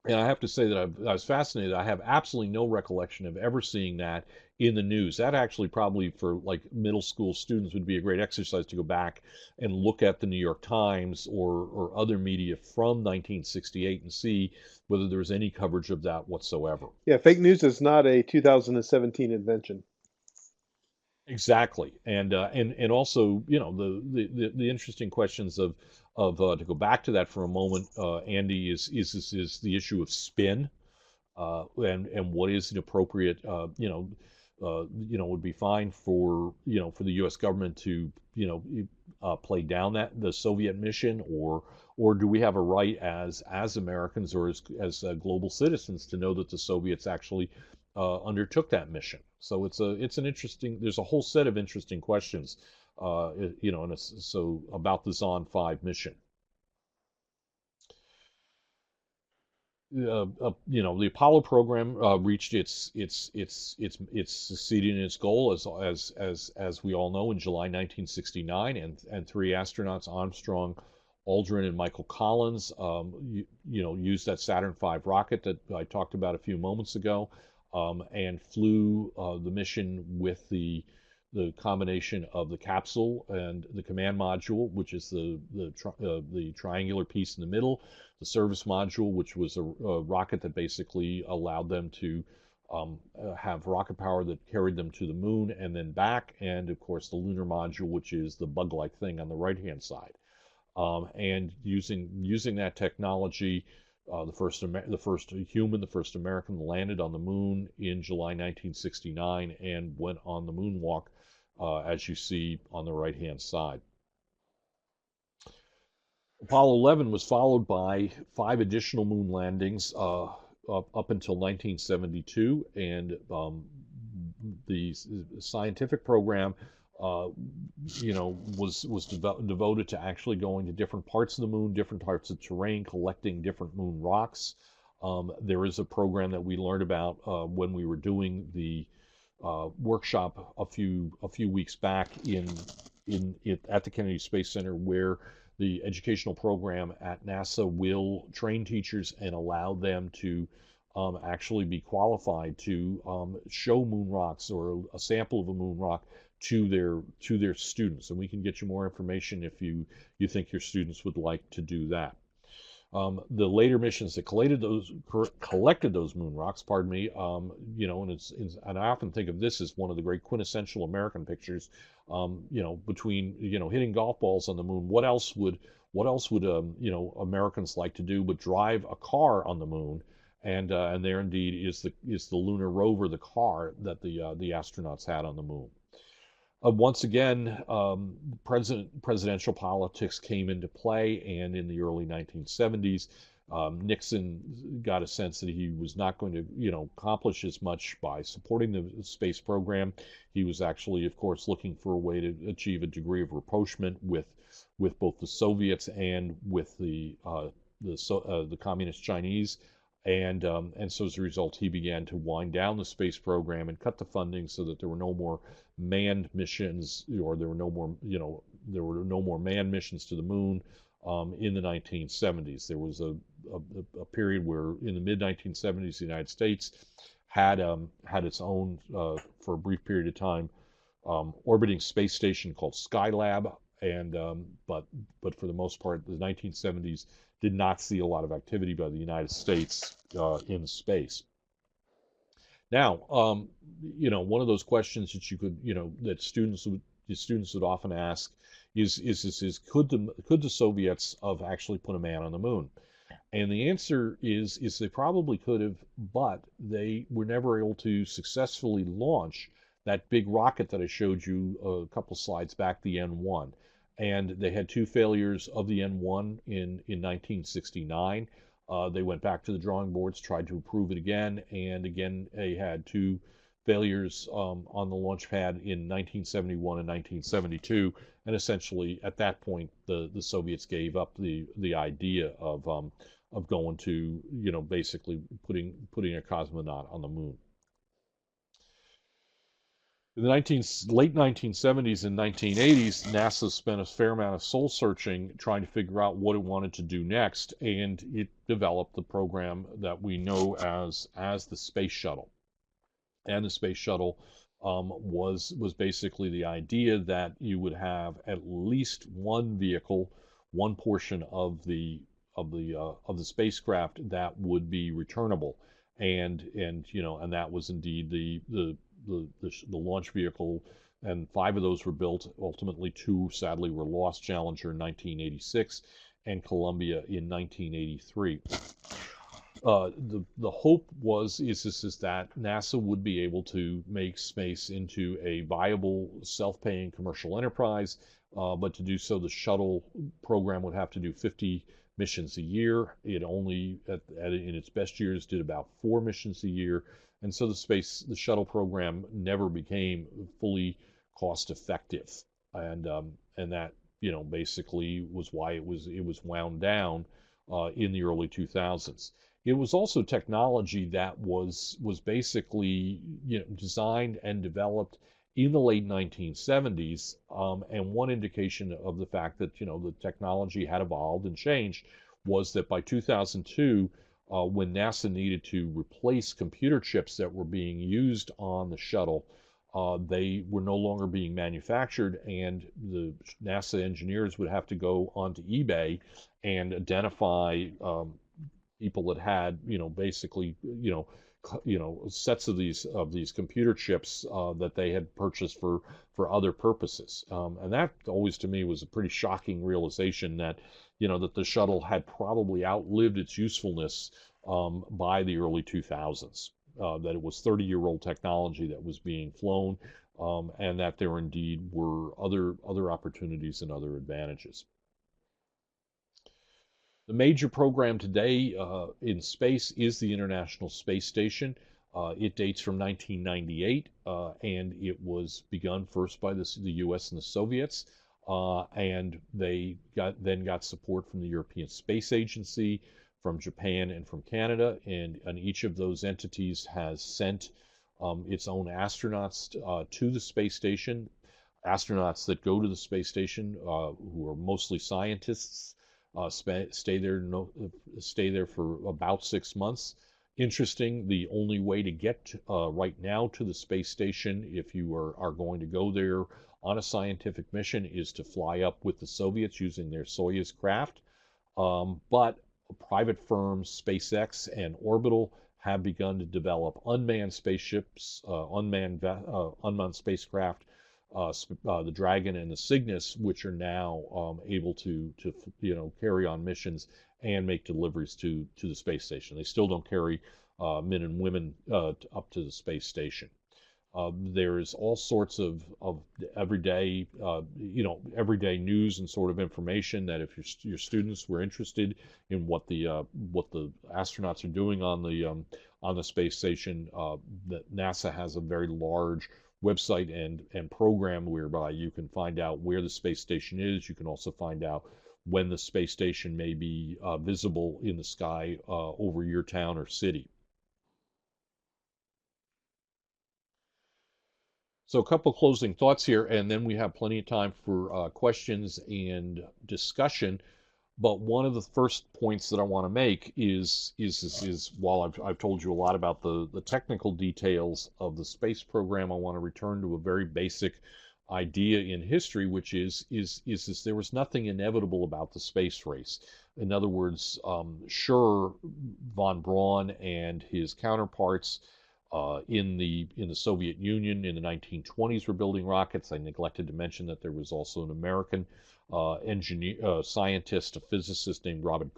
And I have to say that I was fascinated. I have absolutely no recollection of ever seeing that in the news. That actually probably for like middle school students would be a great exercise to go back and look at the New York Times or other media from 1968 and see whether there was any coverage of that whatsoever. Yeah, fake news is not a 2017 invention. Exactly, and also, the interesting questions of to go back to that for a moment, Andy, is the issue of spin, and what is an appropriate, would be fine for for the U.S. government to play down the Soviet mission, or do we have a right as Americans or as global citizens to know that the Soviets actually undertook that mission? So it's an interesting. There's a whole set of interesting questions, and so about the Zond 5 mission. The Apollo program reached its succeeding in its goal as we all know in July 1969, and three astronauts, Armstrong, Aldrin, and Michael Collins, used that Saturn V rocket that I talked about a few moments ago, and flew the mission with the combination of the capsule and the command module, which is the triangular piece in the middle, the service module, which was a rocket that basically allowed them to have rocket power that carried them to the moon and then back, and of course the lunar module, which is the bug-like thing on the right-hand side. And using that technology, the first American landed on the moon in July 1969 and went on the moonwalk, as you see on the right-hand side. Apollo 11 was followed by 5 additional moon landings up until 1972, and the scientific program was devoted to actually going to different parts of the moon, different parts of terrain, collecting different moon rocks. There is a program that we learned about when we were doing the workshop a few weeks back at the Kennedy Space Center, where the educational program at NASA will train teachers and allow them to actually be qualified to show moon rocks or a sample of a moon rock to their students. And we can get you more information if you think your students would like to do that. The later missions that collected those moon rocks, pardon me, and I often think of this as one of the great quintessential American pictures. Between hitting golf balls on the moon, what else would Americans like to do but drive a car on the moon? And there indeed is the lunar rover, the car that the astronauts had on the moon. Once again, presidential politics came into play, and in the early 1970s, Nixon got a sense that he was not going to, accomplish as much by supporting the space program. He was actually, of course, looking for a way to achieve a degree of rapprochement with both the Soviets and with the communist Chinese. And so as a result, he began to wind down the space program and cut the funding so that there were no more manned missions, or there were no more manned missions to the moon in the 1970s. There was a period where in the mid 1970s, the United States had its own, for a brief period of time, orbiting space station called Skylab, and but for the most part, the 1970s did not see a lot of activity by the United States in space. Now, one of those questions that you could, that students would often ask is could the Soviets have actually put a man on the moon? And the answer is they probably could have, but they were never able to successfully launch that big rocket that I showed you a couple slides back, the N1. And they had two failures of the N1 in 1969. They went back to the drawing boards, tried to improve it again, and again they had two failures on the launch pad in 1971 and 1972. And essentially, at that point, the Soviets gave up the idea of going to, basically putting a cosmonaut on the moon. In the late 1970s and 1980s, NASA spent a fair amount of soul searching trying to figure out what it wanted to do next, and it developed the program that we know as the Space Shuttle. And the Space Shuttle was basically the idea that you would have at least one vehicle, one portion of the spacecraft that would be returnable, and that was indeed the launch vehicle, and 5 of those were built. Ultimately, 2 sadly were lost: Challenger in 1986 and Columbia in 1983. The hope is that NASA would be able to make space into a viable, self-paying commercial enterprise, but to do so, the shuttle program would have to do 50 missions a year. It only, in its best years, did about 4 missions a year. And so the shuttle program never became fully cost effective, and that basically was why it was wound down in the early 2000s. It was also technology that was basically designed and developed in the late 1970s, and one indication of the fact that the technology had evolved and changed was that by 2002. When NASA needed to replace computer chips that were being used on the shuttle, they were no longer being manufactured, and the NASA engineers would have to go onto eBay and identify people that had, basically, sets of these computer chips that they had purchased for other purposes. And that always, to me, was a pretty shocking realization that that the shuttle had probably outlived its usefulness by the early 2000s. That it was 30-year-old technology that was being flown, and that there indeed were other opportunities and other advantages. The major program today in space is the International Space Station. It dates from 1998, and it was begun first by the U.S. and the Soviets, and they got support from the European Space Agency, from Japan, and from Canada, and each of those entities has sent its own astronauts to the space station. Astronauts that go to the space station, who are mostly scientists, stay there for about 6 months. Interesting, the only way to get right now to the space station, if you are going to go there on a scientific mission, is to fly up with the Soviets using their Soyuz craft. But private firms, SpaceX and Orbital, have begun to develop unmanned spaceships, unmanned spacecraft, the Dragon and the Cygnus, which are now able to carry on missions and make deliveries to the space station. They still don't carry men and women up to the space station. There's all sorts of everyday, everyday news and sort of information that if your students were interested in what the astronauts are doing on the space station, that NASA has a very large website and program whereby you can find out where the space station is. You can also find out when the space station may be visible in the sky over your town or city. So a couple closing thoughts here, and then we have plenty of time for questions and discussion. But one of the first points that I want to make is while I've told you a lot about the technical details of the space program, I want to return to a very basic idea in history, which is there was nothing inevitable about the space race. In other words, sure, von Braun and his counterparts in the Soviet Union in the 1920s were building rockets. I neglected to mention that there was also an American scientist, a physicist named Robert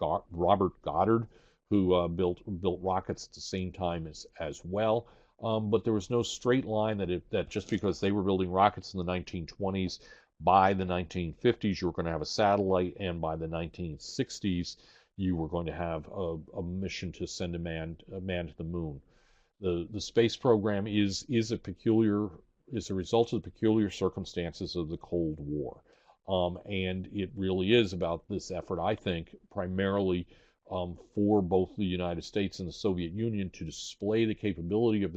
Goddard, who built rockets at the same time as well. But there was no straight line that just because they were building rockets in the 1920s, by the 1950s you were going to have a satellite, and by the 1960s you were going to have a mission to send a man to the moon. The space program is a result of the peculiar circumstances of the Cold War, and it really is about this effort, I think, primarily for both the United States and the Soviet Union to display the capability of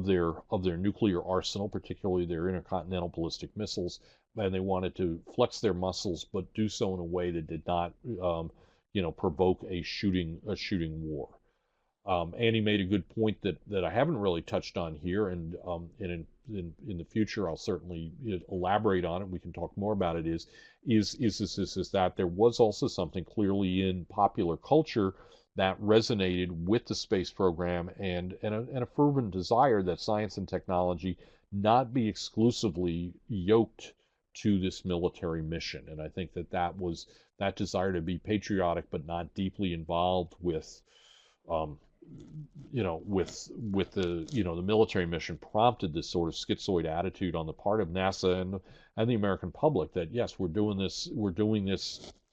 their nuclear arsenal, particularly their intercontinental ballistic missiles, and they wanted to flex their muscles, but do so in a way that did not, provoke a shooting war. Annie made a good point that I haven't really touched on here, and in the future I'll certainly elaborate on it. We can talk more about it. Is that there was also something clearly in popular culture that resonated with the space program, and a fervent desire that science and technology not be exclusively yoked to this military mission. And I think that desire to be patriotic but not deeply involved with um, with the military mission prompted this sort of schizoid attitude on the part of NASA and the American public that yes, we're doing this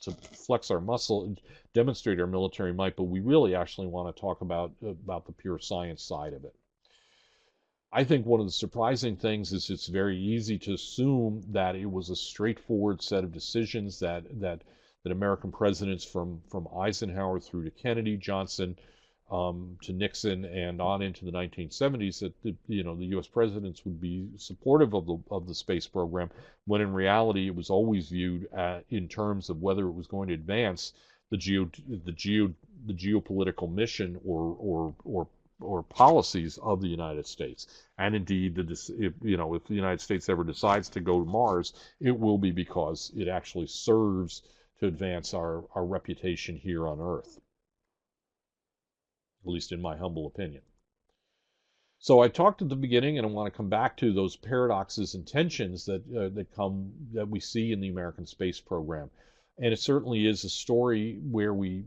to flex our muscle and demonstrate our military might, but we really actually want to talk about the pure science side of it. I think one of the surprising things is it's very easy to assume that it was a straightforward set of decisions that American presidents from Eisenhower through to Kennedy, Johnson, to Nixon, and on into the 1970s, that the U.S. presidents would be supportive of the space program, when in reality it was always viewed in terms of whether it was going to advance the geopolitical mission or policies of the United States. And indeed, if the United States ever decides to go to Mars, it will be because it actually serves to advance our reputation here on Earth, at least in my humble opinion. So I talked at the beginning, and I want to come back to those paradoxes and tensions that we see in the American space program. And it certainly is a story where we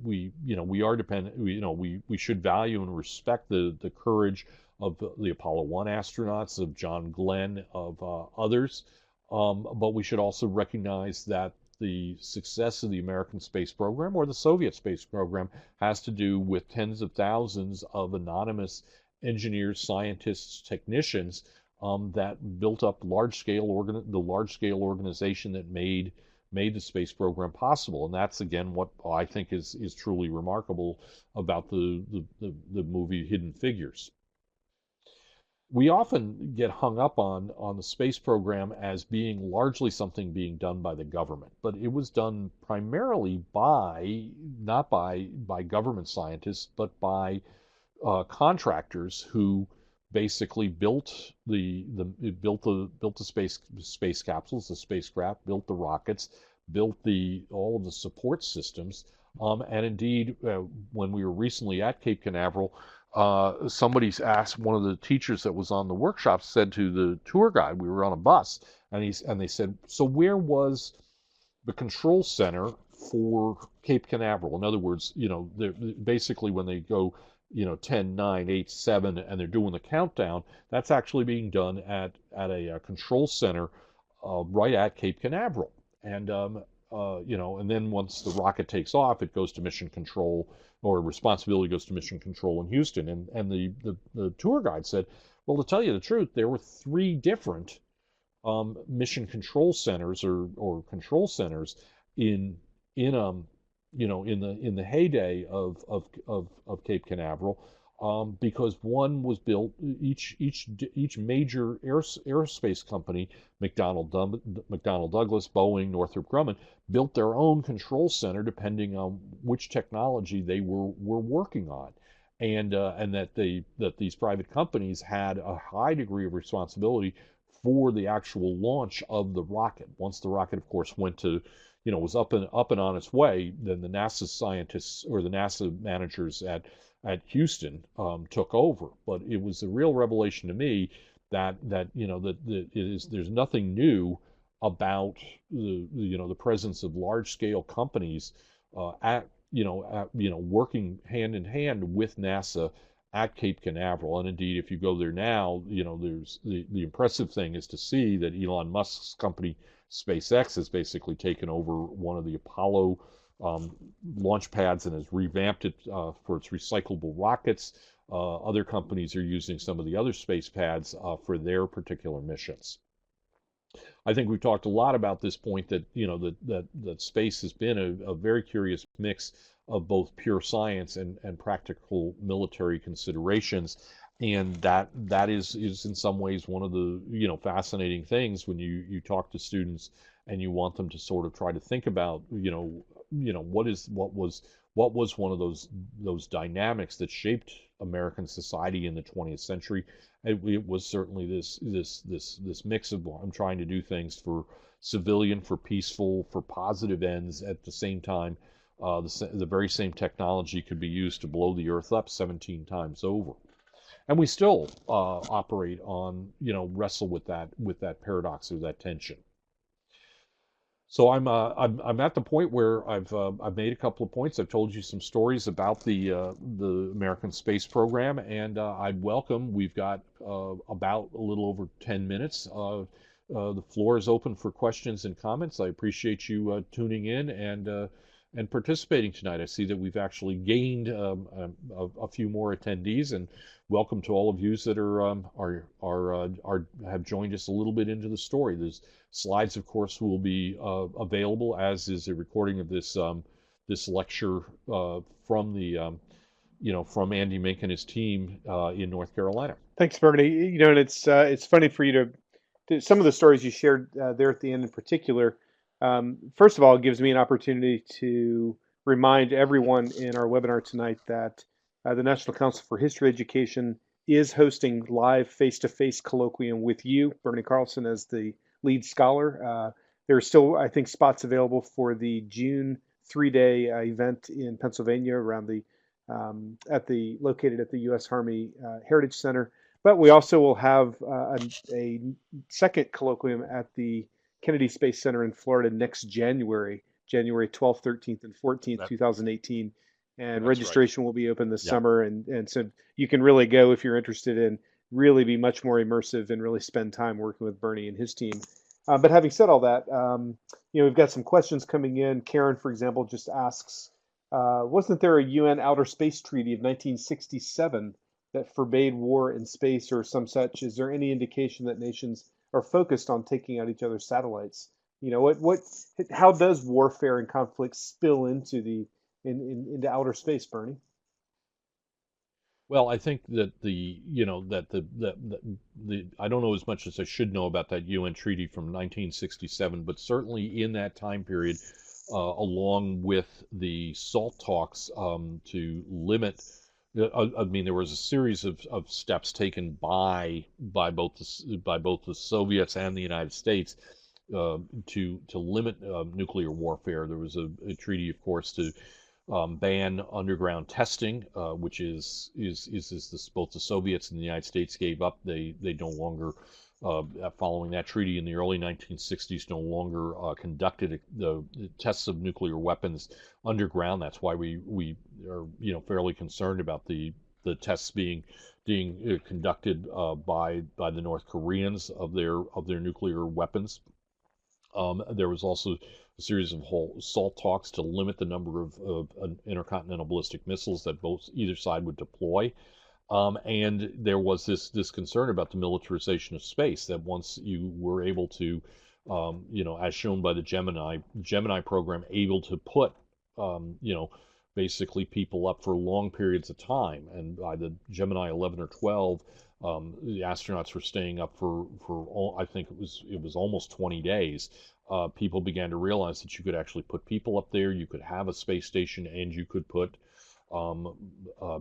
are dependent. We should value and respect the courage of the Apollo 1 astronauts, of John Glenn, of others. But we should also recognize that the success of the American space program or the Soviet space program has to do with tens of thousands of anonymous engineers, scientists, technicians that built up the large-scale organization that made the space program possible. And that's again what I think is truly remarkable about the movie Hidden Figures. We often get hung up on the space program as being largely something being done by the government, but it was done primarily not by government scientists, but by contractors who basically built the space capsules, the spacecraft, built the rockets, built all of the support systems, and indeed, when we were recently at Cape Canaveral, somebody asked, one of the teachers that was on the workshop said to the tour guide, we were on a bus, and they said, so where was the control center for Cape Canaveral? In other words, basically when they go 10, 9, 8, 7, and they're doing the countdown. That's actually being done at a control center right at Cape Canaveral. And and then once the rocket takes off, it goes to mission control, or responsibility goes to mission control in Houston. And the tour guide said, well, to tell you the truth, there were three different mission control centers, or control centers in in in the heyday of Cape Canaveral, because one was built, each major aerospace company, McDonnell Douglas, Boeing, Northrop Grumman, built their own control center depending on which technology they were working on. And that these private companies had a high degree of responsibility for the actual launch of the rocket. Once the rocket, of course, went to, was up and on its way, then the NASA scientists, or the NASA managers at Houston, took over. But it was a real revelation to me that there's nothing new about the presence of large scale companies working hand in hand with NASA at Cape Canaveral. And indeed, if you go there now, there's the impressive thing is to see that Elon Musk's company SpaceX has basically taken over one of the Apollo launch pads and has revamped it for its recyclable rockets. Other companies are using some of the other space pads for their particular missions. I think we've talked a lot about this point that that space has been a very curious mix of both pure science and practical military considerations, and that is in some ways one of the fascinating things when you talk to students and you want them to sort of try to think about what was one of those dynamics that shaped American society in the 20th century. It was certainly this mix of, I'm trying to do things for civilian, for peaceful, for positive ends. At the same time, the very same technology could be used to blow the Earth up 17 times over, and we still operate on, wrestle with that paradox, or that tension. So I'm at the point where I've made a couple of points. I've told you some stories about the American space program, and I'd welcome. We've got about a little over 10 minutes. The floor is open for questions and comments. I appreciate you tuning in and participating tonight. I see that we've actually gained a few more attendees, and welcome to all of you that have joined us a little bit into the story. There's slides, of course, will be available, as is a recording of this lecture from from Andy Mink and his team in North Carolina. Thanks, Bernie. And it's funny for you to some of the stories you shared there at the end in particular. First of all, it gives me an opportunity to remind everyone in our webinar tonight that the National Council for History Education is hosting live face-to-face colloquium with you, Bernie Carlson, as the lead scholar. There are still, I think, spots available for the June 3-day event in Pennsylvania around located at the U.S. Army Heritage Center. But we also will have a second colloquium at the Kennedy Space Center in Florida next January 12th, 13th, and 14th, 2018. And registration will be open this summer. And so you can really go if you're interested in really be much more immersive and really spend time working with Bernie and his team. But having said all that, we've got some questions coming in. Karen, for example, just asks, wasn't there a UN Outer Space Treaty of 1967 that forbade war in space or some such? Is there any indication that nations are focused on taking out each other's satellites? How does warfare and conflict spill into into outer space, Bernie? Well, I think that I don't know as much as I should know about that UN treaty from 1967, but certainly in that time period, along with the SALT talks to limit. I mean, there was a series of steps taken by both the Soviets and the United States to limit nuclear warfare. There was a treaty, of course, to ban underground testing, which is this, both the Soviets and the United States gave up. They no longer, following that treaty in the early 1960s, no longer conducted the tests of nuclear weapons underground. That's why we are fairly concerned about the the tests being conducted by the North Koreans of their nuclear weapons. There was also a series of whole SALT talks to limit the number of intercontinental ballistic missiles that either side would deploy. And there was this concern about the militarization of space, that once you were able to, as shown by the Gemini program, able to put, basically people up for long periods of time. And by the Gemini 11 or 12, the astronauts were staying up for I think it was almost 20 days. People began to realize that you could actually put people up there, you could have a space station, and you could put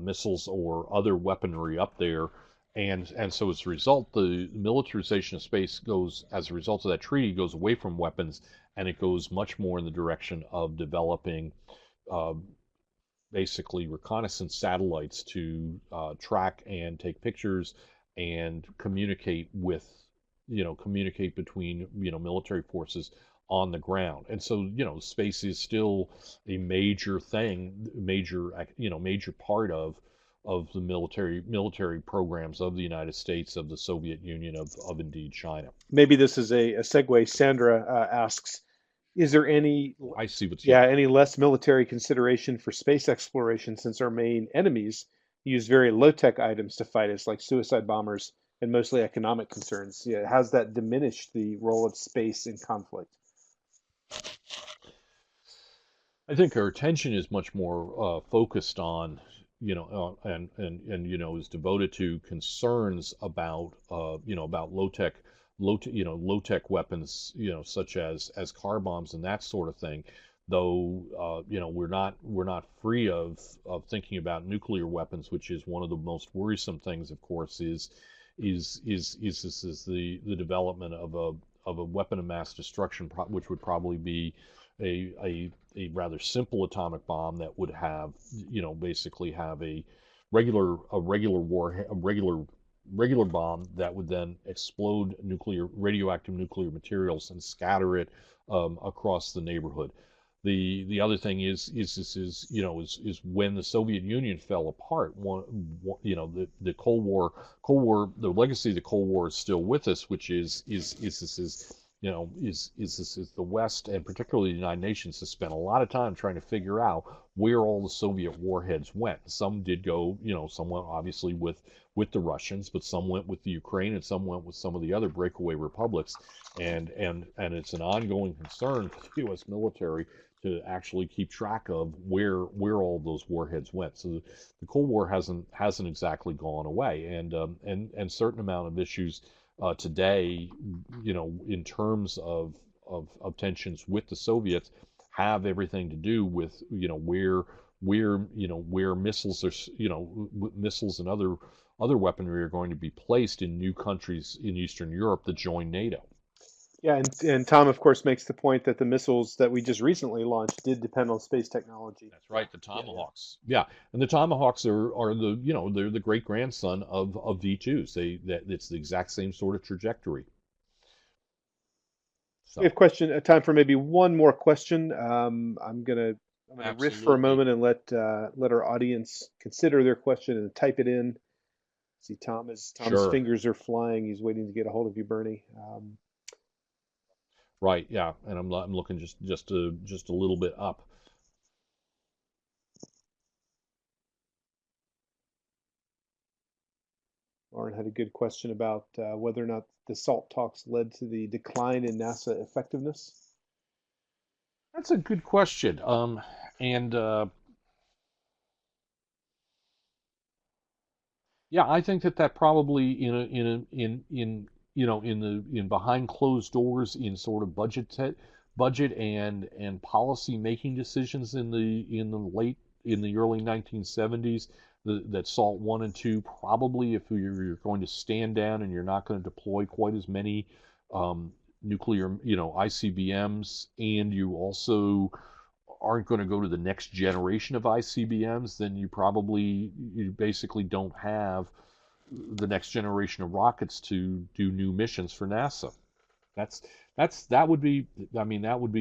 missiles or other weaponry up there. And so as a result, the militarization of space goes, as a result of that treaty, goes away from weapons, and it goes much more in the direction of developing basically reconnaissance satellites to track and take pictures and communicate between military forces on the ground. And so space is still a major thing, major part of the military programs of the United States, of the Soviet Union, of indeed China. Maybe this is a segue. Sandra asks, is there I see what's any less military consideration for space exploration, since our main enemies use very low-tech items to fight us, like suicide bombers, and mostly economic concerns? Yeah, has that diminished the role of space in conflict? I think our attention is much more focused on, and is devoted to concerns about, about low tech weapons, such as car bombs and that sort of thing. Though, we're not free of thinking about nuclear weapons, which is one of the most worrisome things. Of course, is the development of a weapon of mass destruction, which would probably be a rather simple atomic bomb that would have, basically have a regular bomb that would then explode radioactive nuclear materials and scatter it across the neighborhood. The other thing is when the Soviet Union fell apart. The Cold War, the legacy of the Cold War is still with us, which is the West, and particularly the United Nations, has spent a lot of time trying to figure out where all the Soviet warheads went. Some did go, some went obviously with the Russians, but some went with the Ukraine, and some went with some of the other breakaway republics. And it's an ongoing concern for the U.S. military to actually keep track of where all those warheads went. So the Cold War hasn't exactly gone away, and certain amount of issues today, in terms of tensions with the Soviets, have everything to do with where missiles are, missiles and other weaponry are going to be placed in new countries in Eastern Europe that join NATO. Yeah, and Tom, of course, makes the point that the missiles that we just recently launched did depend on space technology. That's right, the Tomahawks. Yeah, and the Tomahawks are they're the great grandson of V2s. It's the exact same sort of trajectory. So. We have time for maybe one more question. I'm gonna riff for a moment and let our audience consider their question and type it in. See, Tom's Sure. fingers are flying. He's waiting to get a hold of you, Bernie. Right, yeah, and I'm looking just a little bit up. Lauren had a good question about whether or not the SALT talks led to the decline in NASA effectiveness. That's a good question. And yeah, I think that probably in behind closed doors, in sort of budget and policy making decisions in the early 1970s, that SALT 1 and 2, probably, if you're going to stand down and you're not going to deploy quite as many nuclear ICBMs, and you also aren't going to go to the next generation of ICBMs, then you basically don't have the next generation of rockets to do new missions for NASA. That would be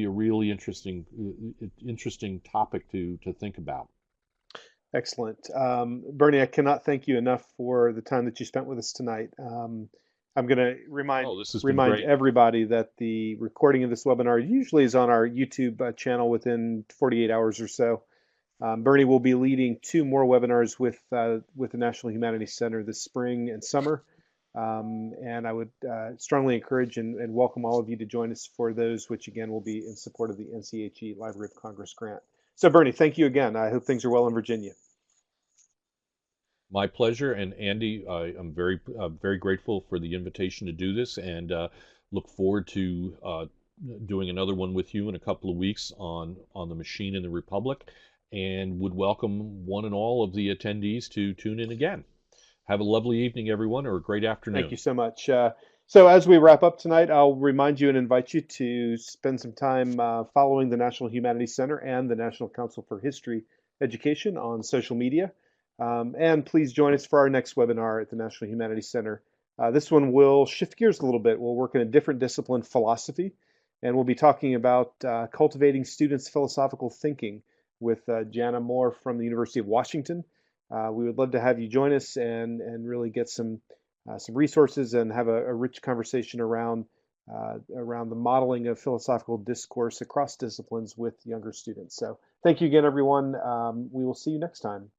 a really interesting topic to think about. Excellent. Bernie, I cannot thank you enough for the time that you spent with us tonight. I'm going to Oh, this has been remind great. everybody that the recording of this webinar usually is on our YouTube channel within 48 hours or so. Bernie will be leading two more webinars with the National Humanities Center this spring and summer. And I would strongly encourage and welcome all of you to join us for those, which again will be in support of the NCHE Library of Congress grant. So Bernie, thank you again. I hope things are well in Virginia. My pleasure. And Andy, I am very grateful for the invitation to do this, and look forward to doing another one with you in a couple of weeks on the machine in the Republic, and would welcome one and all of the attendees to tune in again. Have a lovely evening, everyone, or a great Thank you afternoon. so much. So as we wrap up tonight, I'll remind you and invite you to spend some time following the National Humanities Center and the National Council for History Education on social media. And please join us for our next webinar at the National Humanities Center. This one will shift gears a little bit. We'll work in a different discipline, philosophy, and we'll be talking about cultivating students' philosophical thinking with Jana Moore from the University of Washington. We would love to have you join us and really get some resources and have a rich conversation around the modeling of philosophical discourse across disciplines with younger students. So thank you again, everyone. We will see you next time.